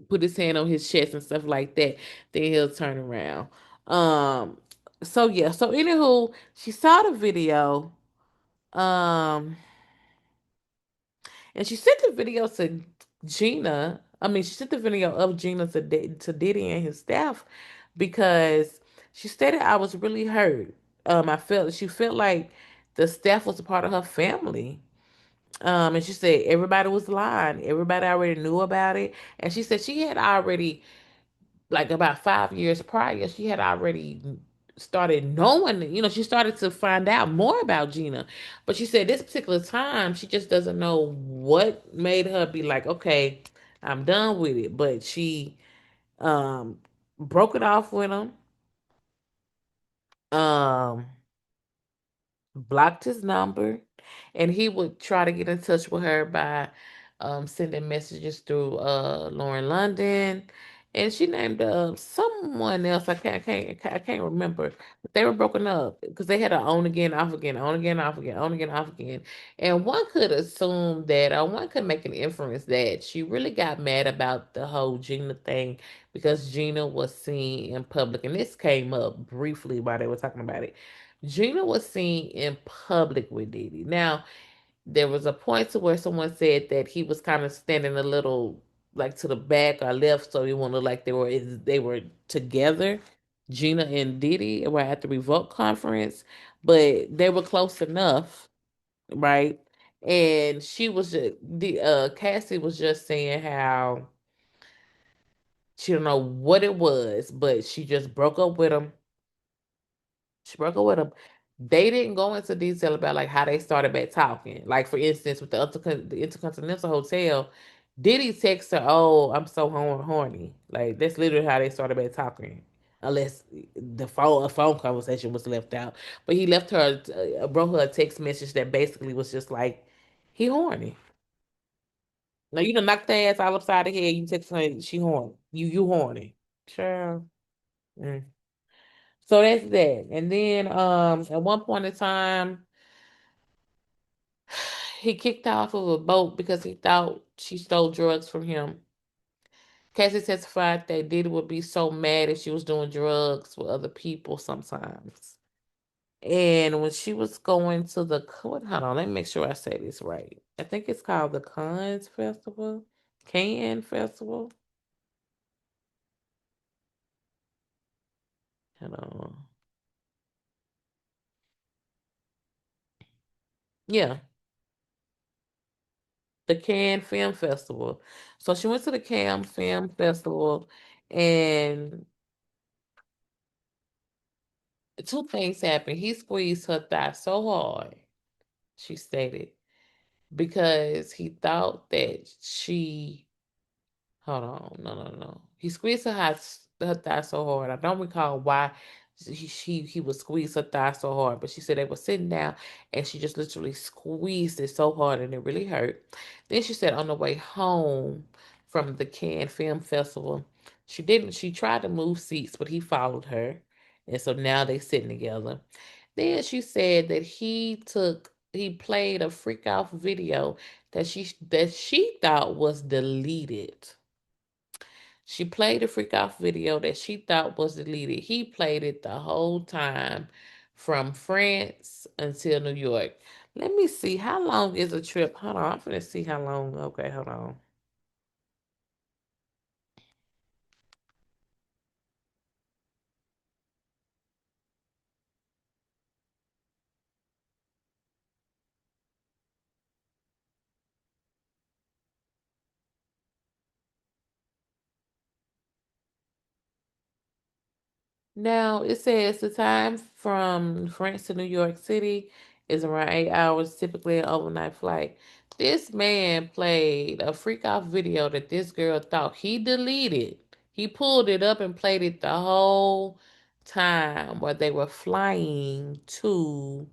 Put his hand on his chest and stuff like that. Then he'll turn around. Um, so yeah, so anywho, she saw the video, um, and she sent the video to Gina. I mean, she sent the video of Gina to Diddy and his staff because she stated I was really hurt. She felt like the staff was a part of her family. And she said everybody was lying. Everybody already knew about it. And she said she had already, like about 5 years prior, she had already started knowing, she started to find out more about Gina. But she said this particular time, she just doesn't know what made her be like, okay, I'm done with it. But she um broke it off with him. Um blocked his number, and he would try to get in touch with her by sending messages through Lauren London, and she named someone else. I can't remember, but they were broken up because they had a on again, off again, on again, off again, on again, off again. And one could assume that, or one could make an inference that she really got mad about the whole Gina thing because Gina was seen in public, and this came up briefly while they were talking about it. Gina was seen in public with Diddy. Now, there was a point to where someone said that he was kind of standing a little like to the back or left, so it wouldn't look like they were together. Gina and Diddy were at the Revolt conference, but they were close enough, right? And Cassie was just saying how she don't know what it was, but she just broke up with him. She broke up with him. They didn't go into detail about like how they started back talking. Like for instance, with the Intercontinental Hotel, Diddy text her, "Oh, I'm so horny." Like that's literally how they started back talking. Unless a phone conversation was left out, but he left her, wrote her a text message that basically was just like, "He horny." Now you done knocked the ass all upside the head. You text her, she horny. You horny. Sure. Mm. So that's that. And then at one point in time, he kicked her off of a boat because he thought she stole drugs from him. Cassie testified that Diddy would be so mad if she was doing drugs with other people sometimes. And when she was going to hold on, let me make sure I say this right. I think it's called the Cons Festival. Cannes Festival. Hold on. Yeah, the Cannes Film Festival. So she went to the Cannes Film Festival, and two things happened. He squeezed her thigh so hard, she stated, because he thought that she. Hold on, no. He squeezed her thigh so hard. I don't recall why he would squeeze her thigh so hard, but she said they were sitting down and she just literally squeezed it so hard and it really hurt. Then she said on the way home from the Cannes Film Festival, she didn't. She tried to move seats, but he followed her, and so now they sitting together. Then she said that he played a freak out video that she thought was deleted. She played a freak off video that she thought was deleted. He played it the whole time from France until New York. Let me see. How long is a trip? Hold on. I'm going to see how long. Okay, hold on. Now, it says the time from France to New York City is around 8 hours, typically an overnight flight. This man played a freak off video that this girl thought he deleted. He pulled it up and played it the whole time while they were flying to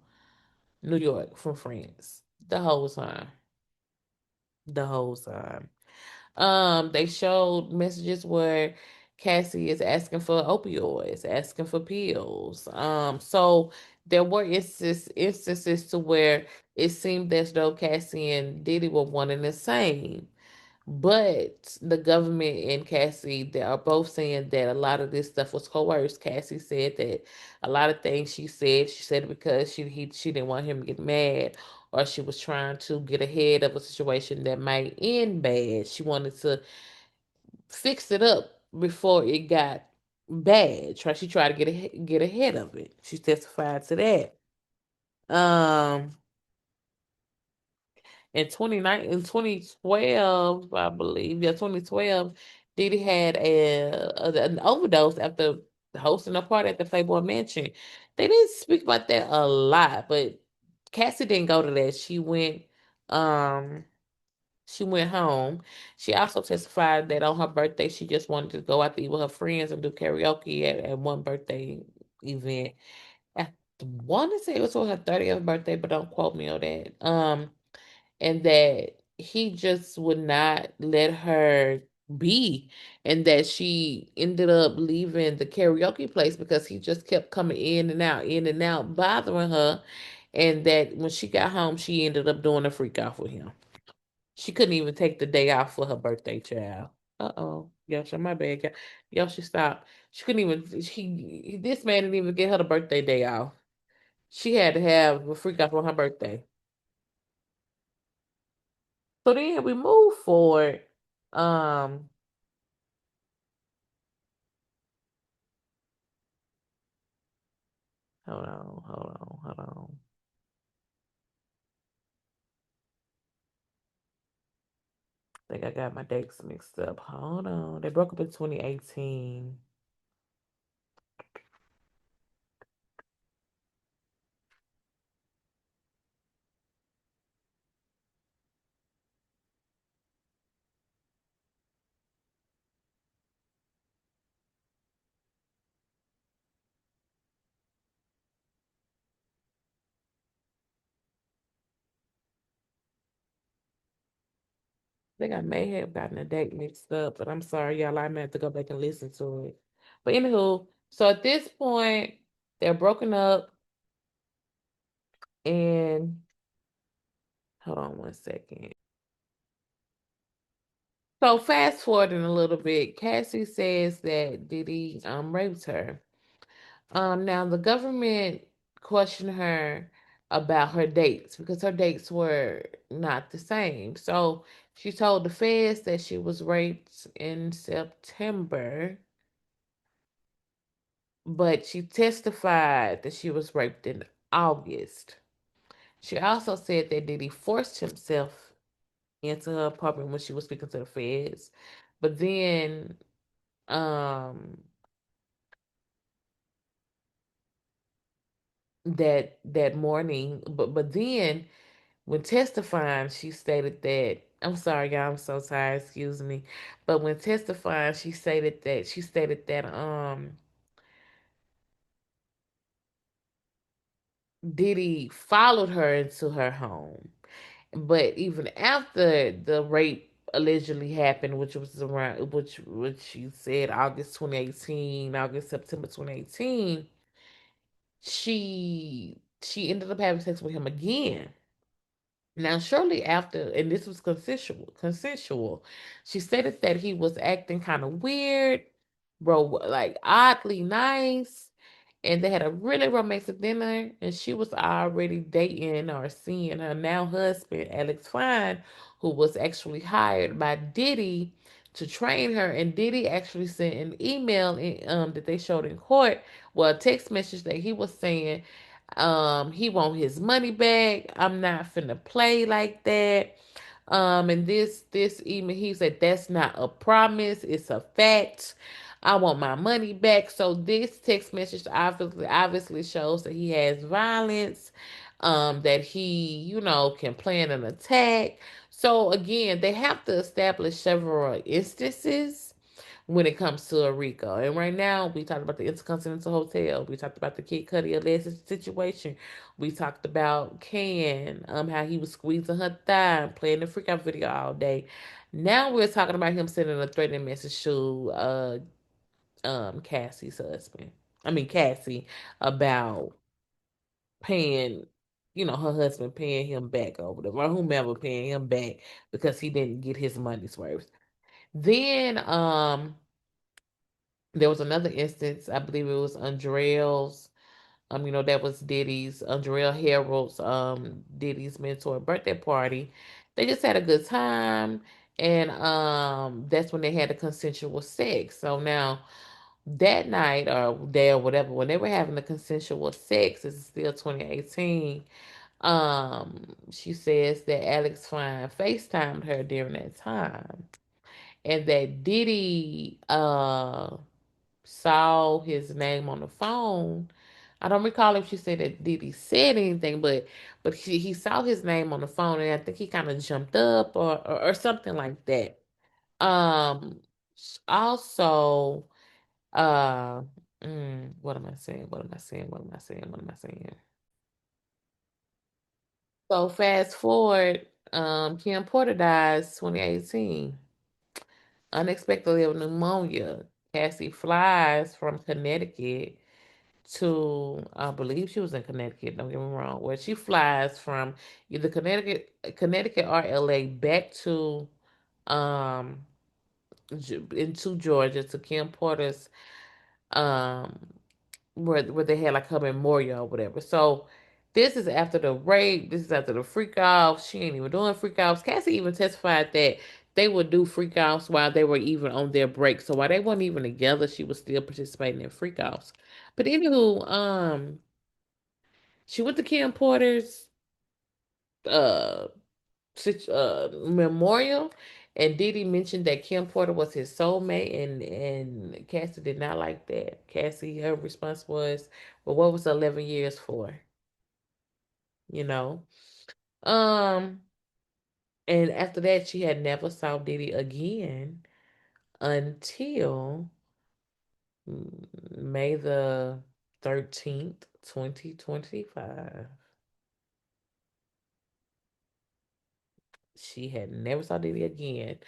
New York from France. The whole time. The whole time. They showed messages where Cassie is asking for opioids, asking for pills. So there were instances to where it seemed as though Cassie and Diddy were one and the same. But the government and Cassie, they are both saying that a lot of this stuff was coerced. Cassie said that a lot of things she said it because she didn't want him to get mad, or she was trying to get ahead of a situation that might end bad. She wanted to fix it up before it got bad. She tried to get ahead of it. She testified to that. Um, in 2012, I believe, yeah, 2012, Diddy had an overdose after hosting a party at the Playboy Mansion. They didn't speak about that a lot, but Cassie didn't go to that. Um, she went home. She also testified that on her birthday, she just wanted to go out to eat with her friends and do karaoke at one birthday event. I want to say it was for her 30th birthday, but don't quote me on that. And that he just would not let her be, and that she ended up leaving the karaoke place because he just kept coming in and out, bothering her, and that when she got home, she ended up doing a freak off with him. She couldn't even take the day off for her birthday, child. Uh-oh. Yosha, my bad. Yosha, stop. She couldn't even, this man didn't even get her the birthday day off. She had to have a freak off on her birthday. So then we move forward. Um, hold on. I think I got my dates mixed up. Hold on. They broke up in 2018. I think I may have gotten a date mixed up, but I'm sorry, y'all. I may have to go back and listen to it. But anywho, so at this point, they're broken up, and hold on one second. So fast forwarding a little bit, Cassie says that Diddy raped her. Now the government questioned her about her dates because her dates were not the same. So She told the feds that she was raped in September, but she testified that she was raped in August. She also said that Diddy forced himself into her apartment when she was speaking to the feds. But then um that morning, but then when testifying, she stated that I'm sorry, y'all, I'm so tired, excuse me. But when testifying, she stated that Diddy followed her into her home. But even after the rape allegedly happened, which was around which she said August 2018, August, September 2018, she ended up having sex with him again. Now, shortly after, and this was consensual, she stated that he was acting kind of weird, bro, like oddly nice, and they had a really romantic dinner, and she was already dating or seeing her now husband, Alex Fine, who was actually hired by Diddy to train her, and Diddy actually sent an email that they showed in court, well, a text message that he was saying he want his money back. I'm not finna play like that. And this email, he said that's not a promise, it's a fact. I want my money back. So this text message obviously shows that he has violence, that he, can plan an attack. So again, they have to establish several instances when it comes to a RICO. And right now, we talked about the Intercontinental Hotel. We talked about the Kid Cudi alleged situation. We talked about Can, how he was squeezing her thigh and playing the freak out video all day. Now we're talking about him sending a threatening message to Cassie's husband. I mean Cassie about paying, her husband paying him back or whatever, or whomever paying him back because he didn't get his money's worth. Then there was another instance, I believe it was Andrell's, that was Andrell Harold's, Diddy's mentor birthday party. They just had a good time, and that's when they had the consensual sex. So now that night or day or whatever, when they were having the consensual sex, this is still 2018. She says that Alex Fine FaceTimed her during that time, and that Diddy saw his name on the phone. I don't recall if she said that Diddy said anything, but he saw his name on the phone, and I think he kind of jumped up or something like that. Um, Also, uh, what am I saying? What am I saying? What am I saying? What am I saying? So fast forward, Kim Porter dies 2018, unexpectedly of pneumonia. Cassie flies from Connecticut to, I believe she was in Connecticut, don't get me wrong, where she flies from either Connecticut or LA back to um into Georgia to Kim Porter's um where they had like her memorial or whatever. So this is after the rape, this is after the freak off. She ain't even doing freak offs. Cassie even testified that they would do freak offs while they were even on their break. So while they weren't even together, she was still participating in freak offs. But anywho, she went to Kim Porter's uh memorial, and Diddy mentioned that Kim Porter was his soulmate, and Cassie did not like that. Cassie, her response was, "Well, what was 11 years for?" You know. Um, and after that, she had never saw Diddy again until May the 13th, 2025. She had never saw Diddy again.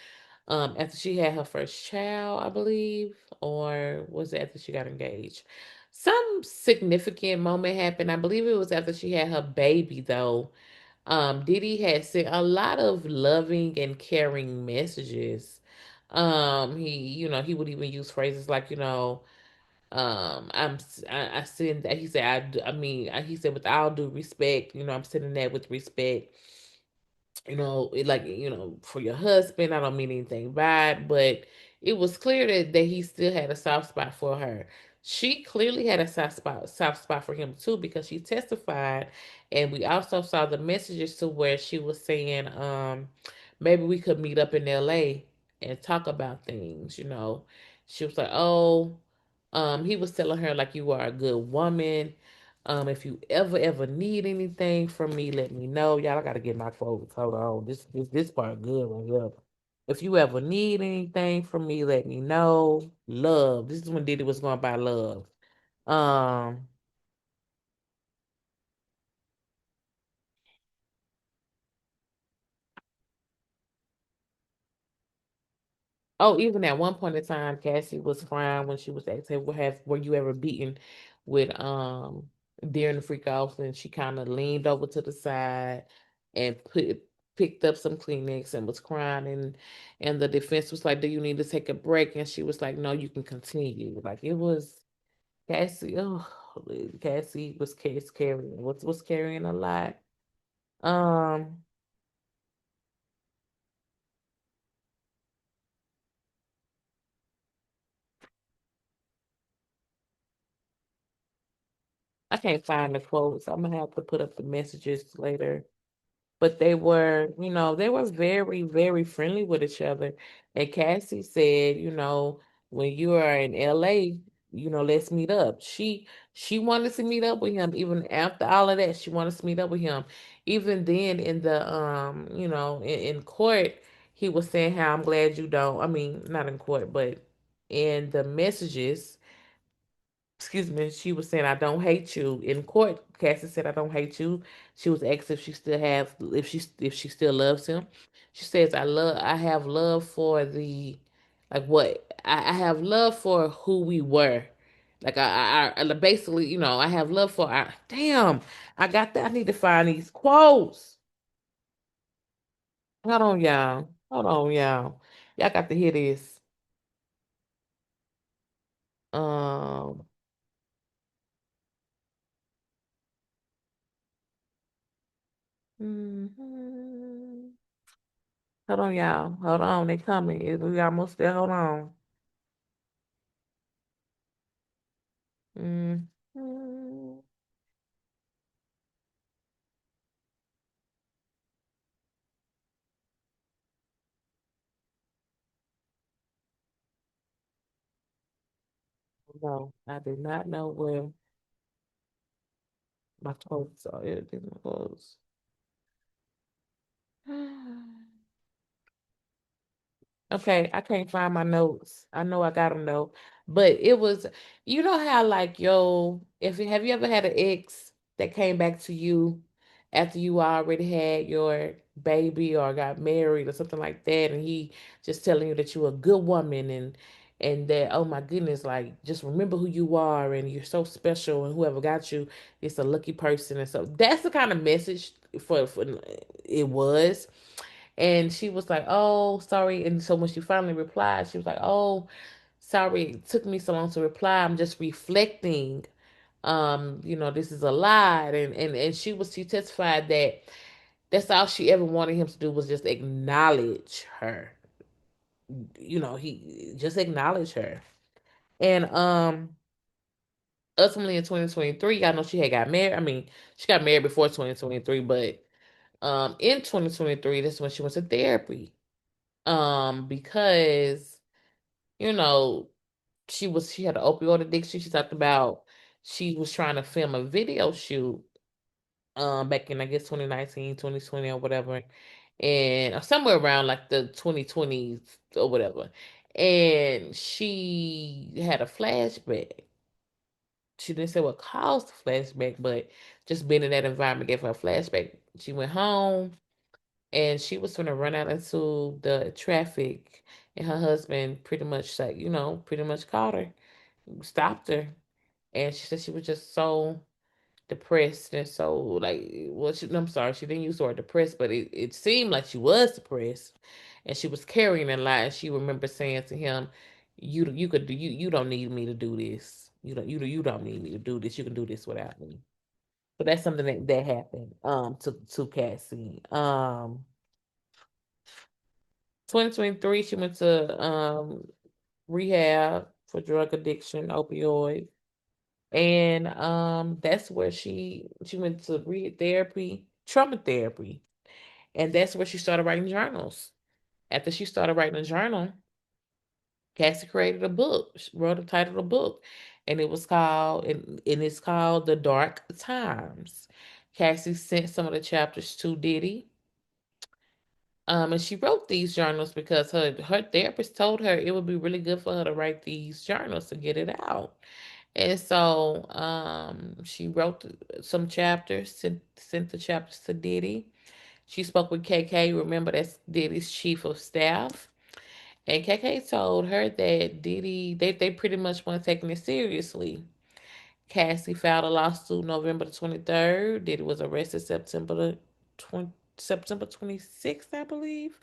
After she had her first child, I believe, or was it after she got engaged? Some significant moment happened. I believe it was after she had her baby, though. Diddy had sent a lot of loving and caring messages. He would even use phrases like, I send that. He said, I mean, he said, with all due respect, I'm sending that with respect. like, for your husband. I don't mean anything bad, but it was clear that he still had a soft spot for her. She clearly had a soft spot for him too, because she testified, and we also saw the messages to where she was saying, maybe we could meet up in LA and talk about things. She was like, oh, he was telling her like, you are a good woman. If you ever need anything from me, let me know. Y'all, I gotta get my quotes. Hold on. This part good right here. If you ever need anything from me, let me know. Love. This is when Diddy was going by love. Um, Oh, even at one point in time, Cassie was crying when she was asking, were you ever beaten with during the freak off?" And she kind of leaned over to the side and picked up some Kleenex and was crying, and the defense was like, "Do you need to take a break?" And she was like, "No, you can continue." Like, it was Cassie. Oh, Cassie was carrying a lot. Um. I can't find the quotes. I'm gonna have to put up the messages later. But they were very, very friendly with each other. And Cassie said, when you are in LA, let's meet up. She wanted to meet up with him even after all of that. She wanted to meet up with him. Even then in the in court, he was saying how I'm glad you don't. I mean, not in court, but in the messages, excuse me, she was saying, "I don't hate you." In court, Cassie said, "I don't hate you." She was asked if she still loves him. She says, I have love for the, like, what I have love for who we were. Like, basically, I have love for our damn. I got that. I need to find these quotes. Hold on, y'all. Hold on, y'all. Y'all got to hear this. Um, mhm. Hold on, y'all. Hold on. They coming. We almost there. Hold on. Mm. No, I did not know where my clothes are. It didn't close. Okay, I can't find my notes. I know I got them though, but it was, how, like, have you ever had an ex that came back to you after you already had your baby or got married or something like that, and he just telling you that you're a good woman, and that, oh my goodness, like, just remember who you are and you're so special, and whoever got you is a lucky person, and so that's the kind of message for it was. And she was like, "Oh, sorry." And so when she finally replied, she was like, "Oh, sorry, it took me so long to reply. I'm just reflecting. This is a lie." And she testified that that's all she ever wanted him to do was just acknowledge her. He just acknowledge her. And ultimately in 2023, I know she had got married. I mean, she got married before 2023, but in 2023, that's when she went to therapy. Because you know she had an opioid addiction. She talked about she was trying to film a video shoot back in, I guess, 2019, 2020, or whatever, and somewhere around like the 2020s or whatever, and she had a flashback. She didn't say what caused the flashback, but just being in that environment gave her a flashback. She went home and she was going to run out into the traffic, and her husband pretty much, like, pretty much caught her, stopped her, and she said she was just so depressed and so, like, well, I'm sorry, she didn't use the word depressed, but it seemed like she was depressed, and she was carrying a lot. And she remembers saying to him, "You could do, you don't need me to do this. You don't need me to do this. You can do this without me." So that's something that happened to Cassie. 2023, she went to rehab for drug addiction, opioid. And that's where she went to re therapy, trauma therapy. And that's where she started writing journals. After she started writing a journal, Cassie created a book. She wrote a title of the book. And it was called and it's called The Dark Times. Cassie sent some of the chapters to Diddy. And she wrote these journals because her therapist told her it would be really good for her to write these journals to get it out. And so she wrote some chapters, sent the chapters to Diddy. She spoke with KK, remember that's Diddy's chief of staff. And KK told her that they pretty much weren't taking it seriously. Cassie filed a lawsuit November the 23rd. Diddy was arrested September 26th, I believe.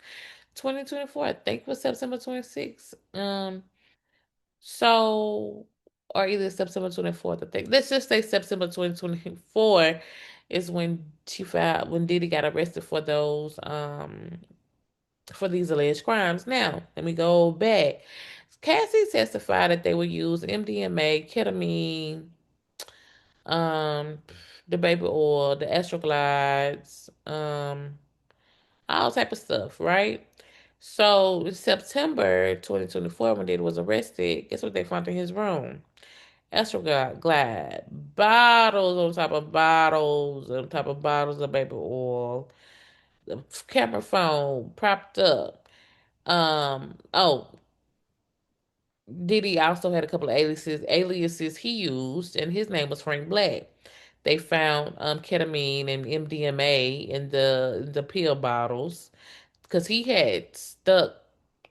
2024. I think it was September 26th. So, or either September 24th, I think. Let's just say September 2024 is when when Diddy got arrested for these alleged crimes. Now, let me go back. Cassie testified that they would use MDMA, ketamine, um, the baby oil, the estroglides, all type of stuff, right? So in September 2024, when Diddy was arrested, guess what they found in his room? Estroglide, bottles on top of bottles on top of bottles of baby oil, the camera phone propped up. Oh, Diddy also had a couple of aliases he used, and his name was Frank Black. They found ketamine and MDMA in the pill bottles because he had stuck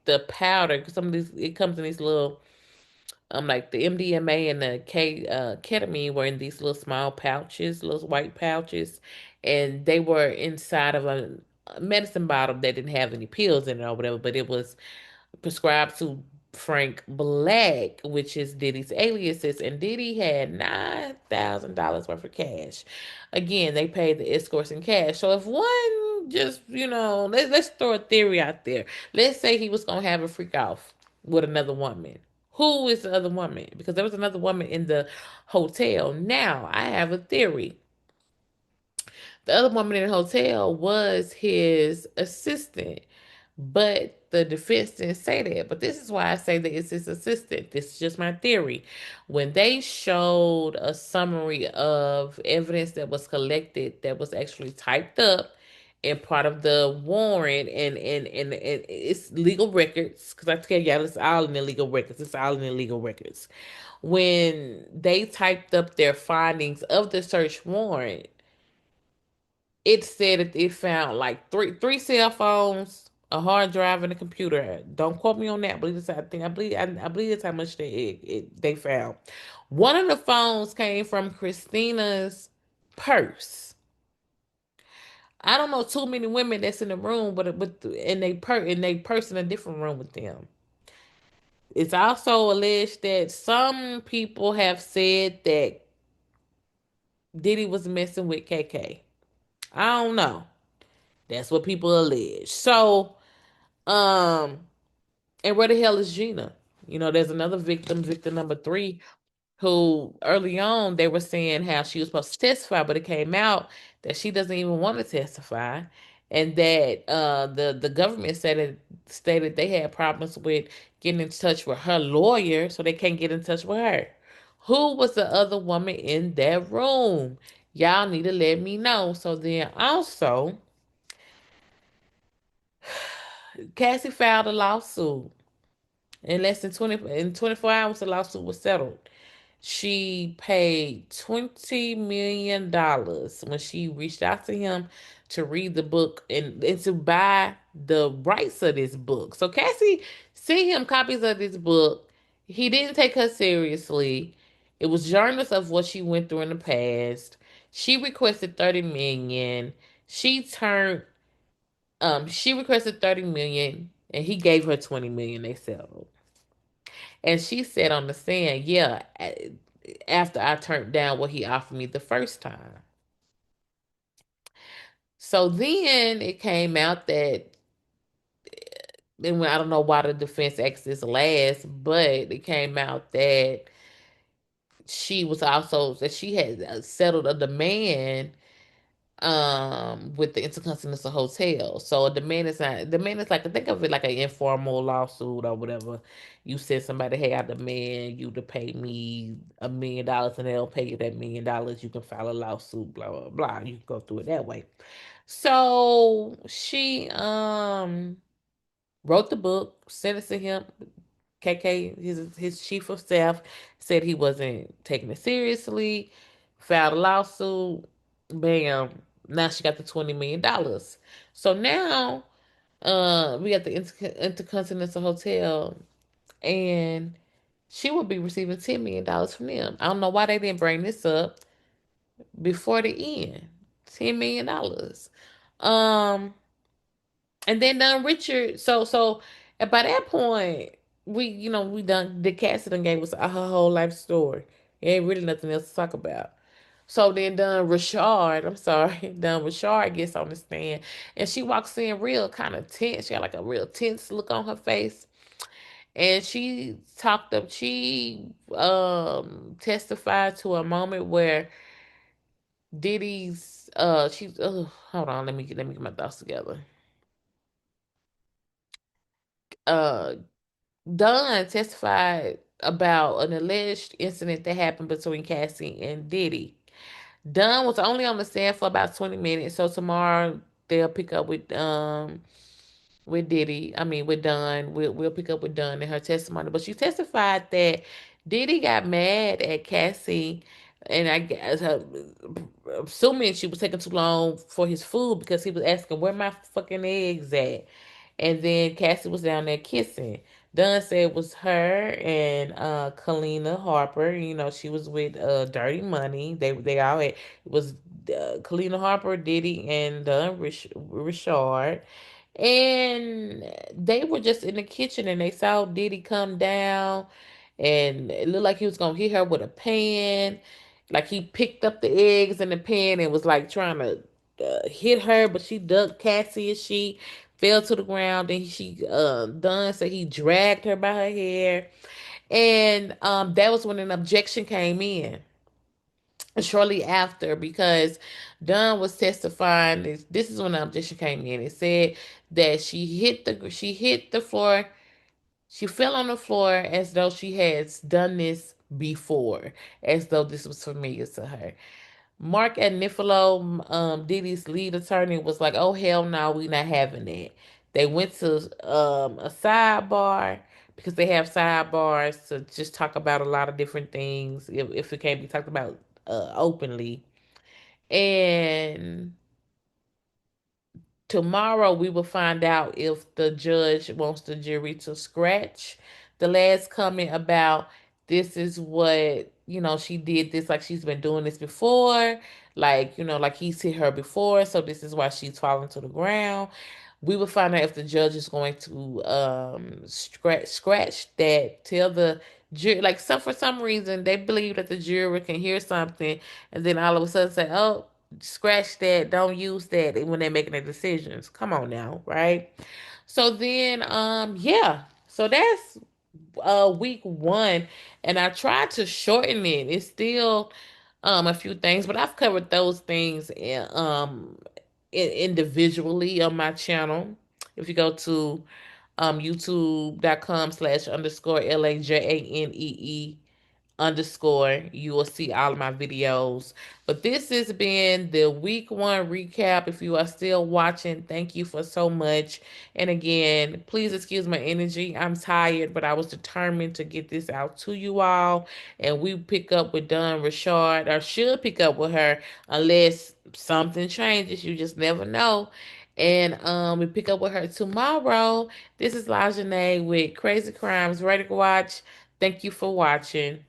the powder. Because some of these it comes in these little like the MDMA and the ketamine were in these little small pouches, little white pouches, and they were inside of a medicine bottle that didn't have any pills in it or whatever, but it was prescribed to Frank Black, which is Diddy's aliases, and Diddy had $9,000 worth of cash. Again, they paid the escorts in cash. So if one just, let's throw a theory out there. Let's say he was gonna have a freak off with another woman. Who is the other woman? Because there was another woman in the hotel. Now I have a theory. The other woman in the hotel was his assistant, but the defense didn't say that. But this is why I say that it's his assistant. This is just my theory. When they showed a summary of evidence that was collected that was actually typed up and part of the warrant and it's legal records, because I tell y'all it's all in the legal records. It's all in the legal records. When they typed up their findings of the search warrant, it said that it found like three cell phones, a hard drive, and a computer. Don't quote me on that, but it's, I believe it's how much they found. One of the phones came from Christina's purse. I don't know too many women that's in the room, but and they purse in a different room with them. It's also alleged that some people have said that Diddy was messing with KK. I don't know. That's what people allege. So, um, and where the hell is Gina? There's another victim, victim number three, who early on they were saying how she was supposed to testify, but it came out that she doesn't even want to testify, and that the government stated they had problems with getting in touch with her lawyer, so they can't get in touch with her. Who was the other woman in that room? Y'all need to let me know. So then also, Cassie filed a lawsuit. In 24 hours, the lawsuit was settled. She paid $20 million when she reached out to him to read the book and to buy the rights of this book. So Cassie sent him copies of this book. He didn't take her seriously. It was journals of what she went through in the past. She requested 30 million. She turned she requested 30 million and he gave her 20 million. They settled. And she said on the stand, yeah, after I turned down what he offered me the first time. So then it came out that and I don't know why the defense asked this last, but it came out that she had settled a demand with the Intercontinental Hotel. So a demand is like, think of it like an informal lawsuit or whatever. You said somebody, hey, I demand you to pay me $1 million, and they'll pay you that $1 million. You can file a lawsuit, blah blah blah. You can go through it that way. So she wrote the book, sent it to him. KK, his chief of staff, said he wasn't taking it seriously, filed a lawsuit. Bam. Now she got the $20 million. So now we got the Intercontinental Hotel, and she will be receiving $10 million from them. I don't know why they didn't bring this up before the end. $10 million. Um, and then Richard. And by that point, we done the Cassie done gave us her whole life story. It ain't really nothing else to talk about. So then I'm sorry, Don Richard gets on the stand, and she walks in real kind of tense. She got like a real tense look on her face. And she testified to a moment where Diddy's hold on, let me get my thoughts together. Uh Dunn testified about an alleged incident that happened between Cassie and Diddy. Dunn was only on the stand for about 20 minutes, so tomorrow they'll pick up with Diddy. I mean with Dunn. We'll pick up with Dunn in her testimony. But she testified that Diddy got mad at Cassie, and I guess assuming she was taking too long for his food because he was asking where my fucking eggs at. And then Cassie was down there kissing. Dunn said it was her and Kalina Harper. She was with Dirty Money. They all had, it was Kalina Harper, Diddy, and Richard. And they were just in the kitchen, and they saw Diddy come down, and it looked like he was gonna hit her with a pan. Like he picked up the eggs in the pan and was like trying to hit her, but she ducked Cassie, and she fell to the ground. And she Dunn said he dragged her by her hair, and that was when an objection came in shortly after, because Dunn was testifying. This is when the objection came in. It said that she hit the floor. She fell on the floor as though she has done this before, as though this was familiar to her. Mark Anifilo, Diddy's lead attorney, was like, "Oh hell no, we not having that." They went to a sidebar, because they have sidebars to just talk about a lot of different things if it can't be talked about openly. And tomorrow we will find out if the judge wants the jury to scratch the last comment about, this is what, she did this, like she's been doing this before, like he's hit her before, so this is why she's falling to the ground. We will find out if the judge is going to scratch that, tell the jury, like, for some reason they believe that the jury can hear something, and then all of a sudden say, oh, scratch that, don't use that when they're making their decisions. Come on now, right? So then yeah, so that's week one, and I tried to shorten it. It's still a few things, but I've covered those things individually on my channel. If you go to youtube.com/_LAJANEE_ you will see all of my videos. But this has been the week one recap. If you are still watching, thank you for so much. And again, please excuse my energy. I'm tired, but I was determined to get this out to you all. And we pick up with Dawn Richard, or should pick up with her, unless something changes. You just never know. And we pick up with her tomorrow. This is Lajanae with Crazy Crimes Ready to Watch. Thank you for watching.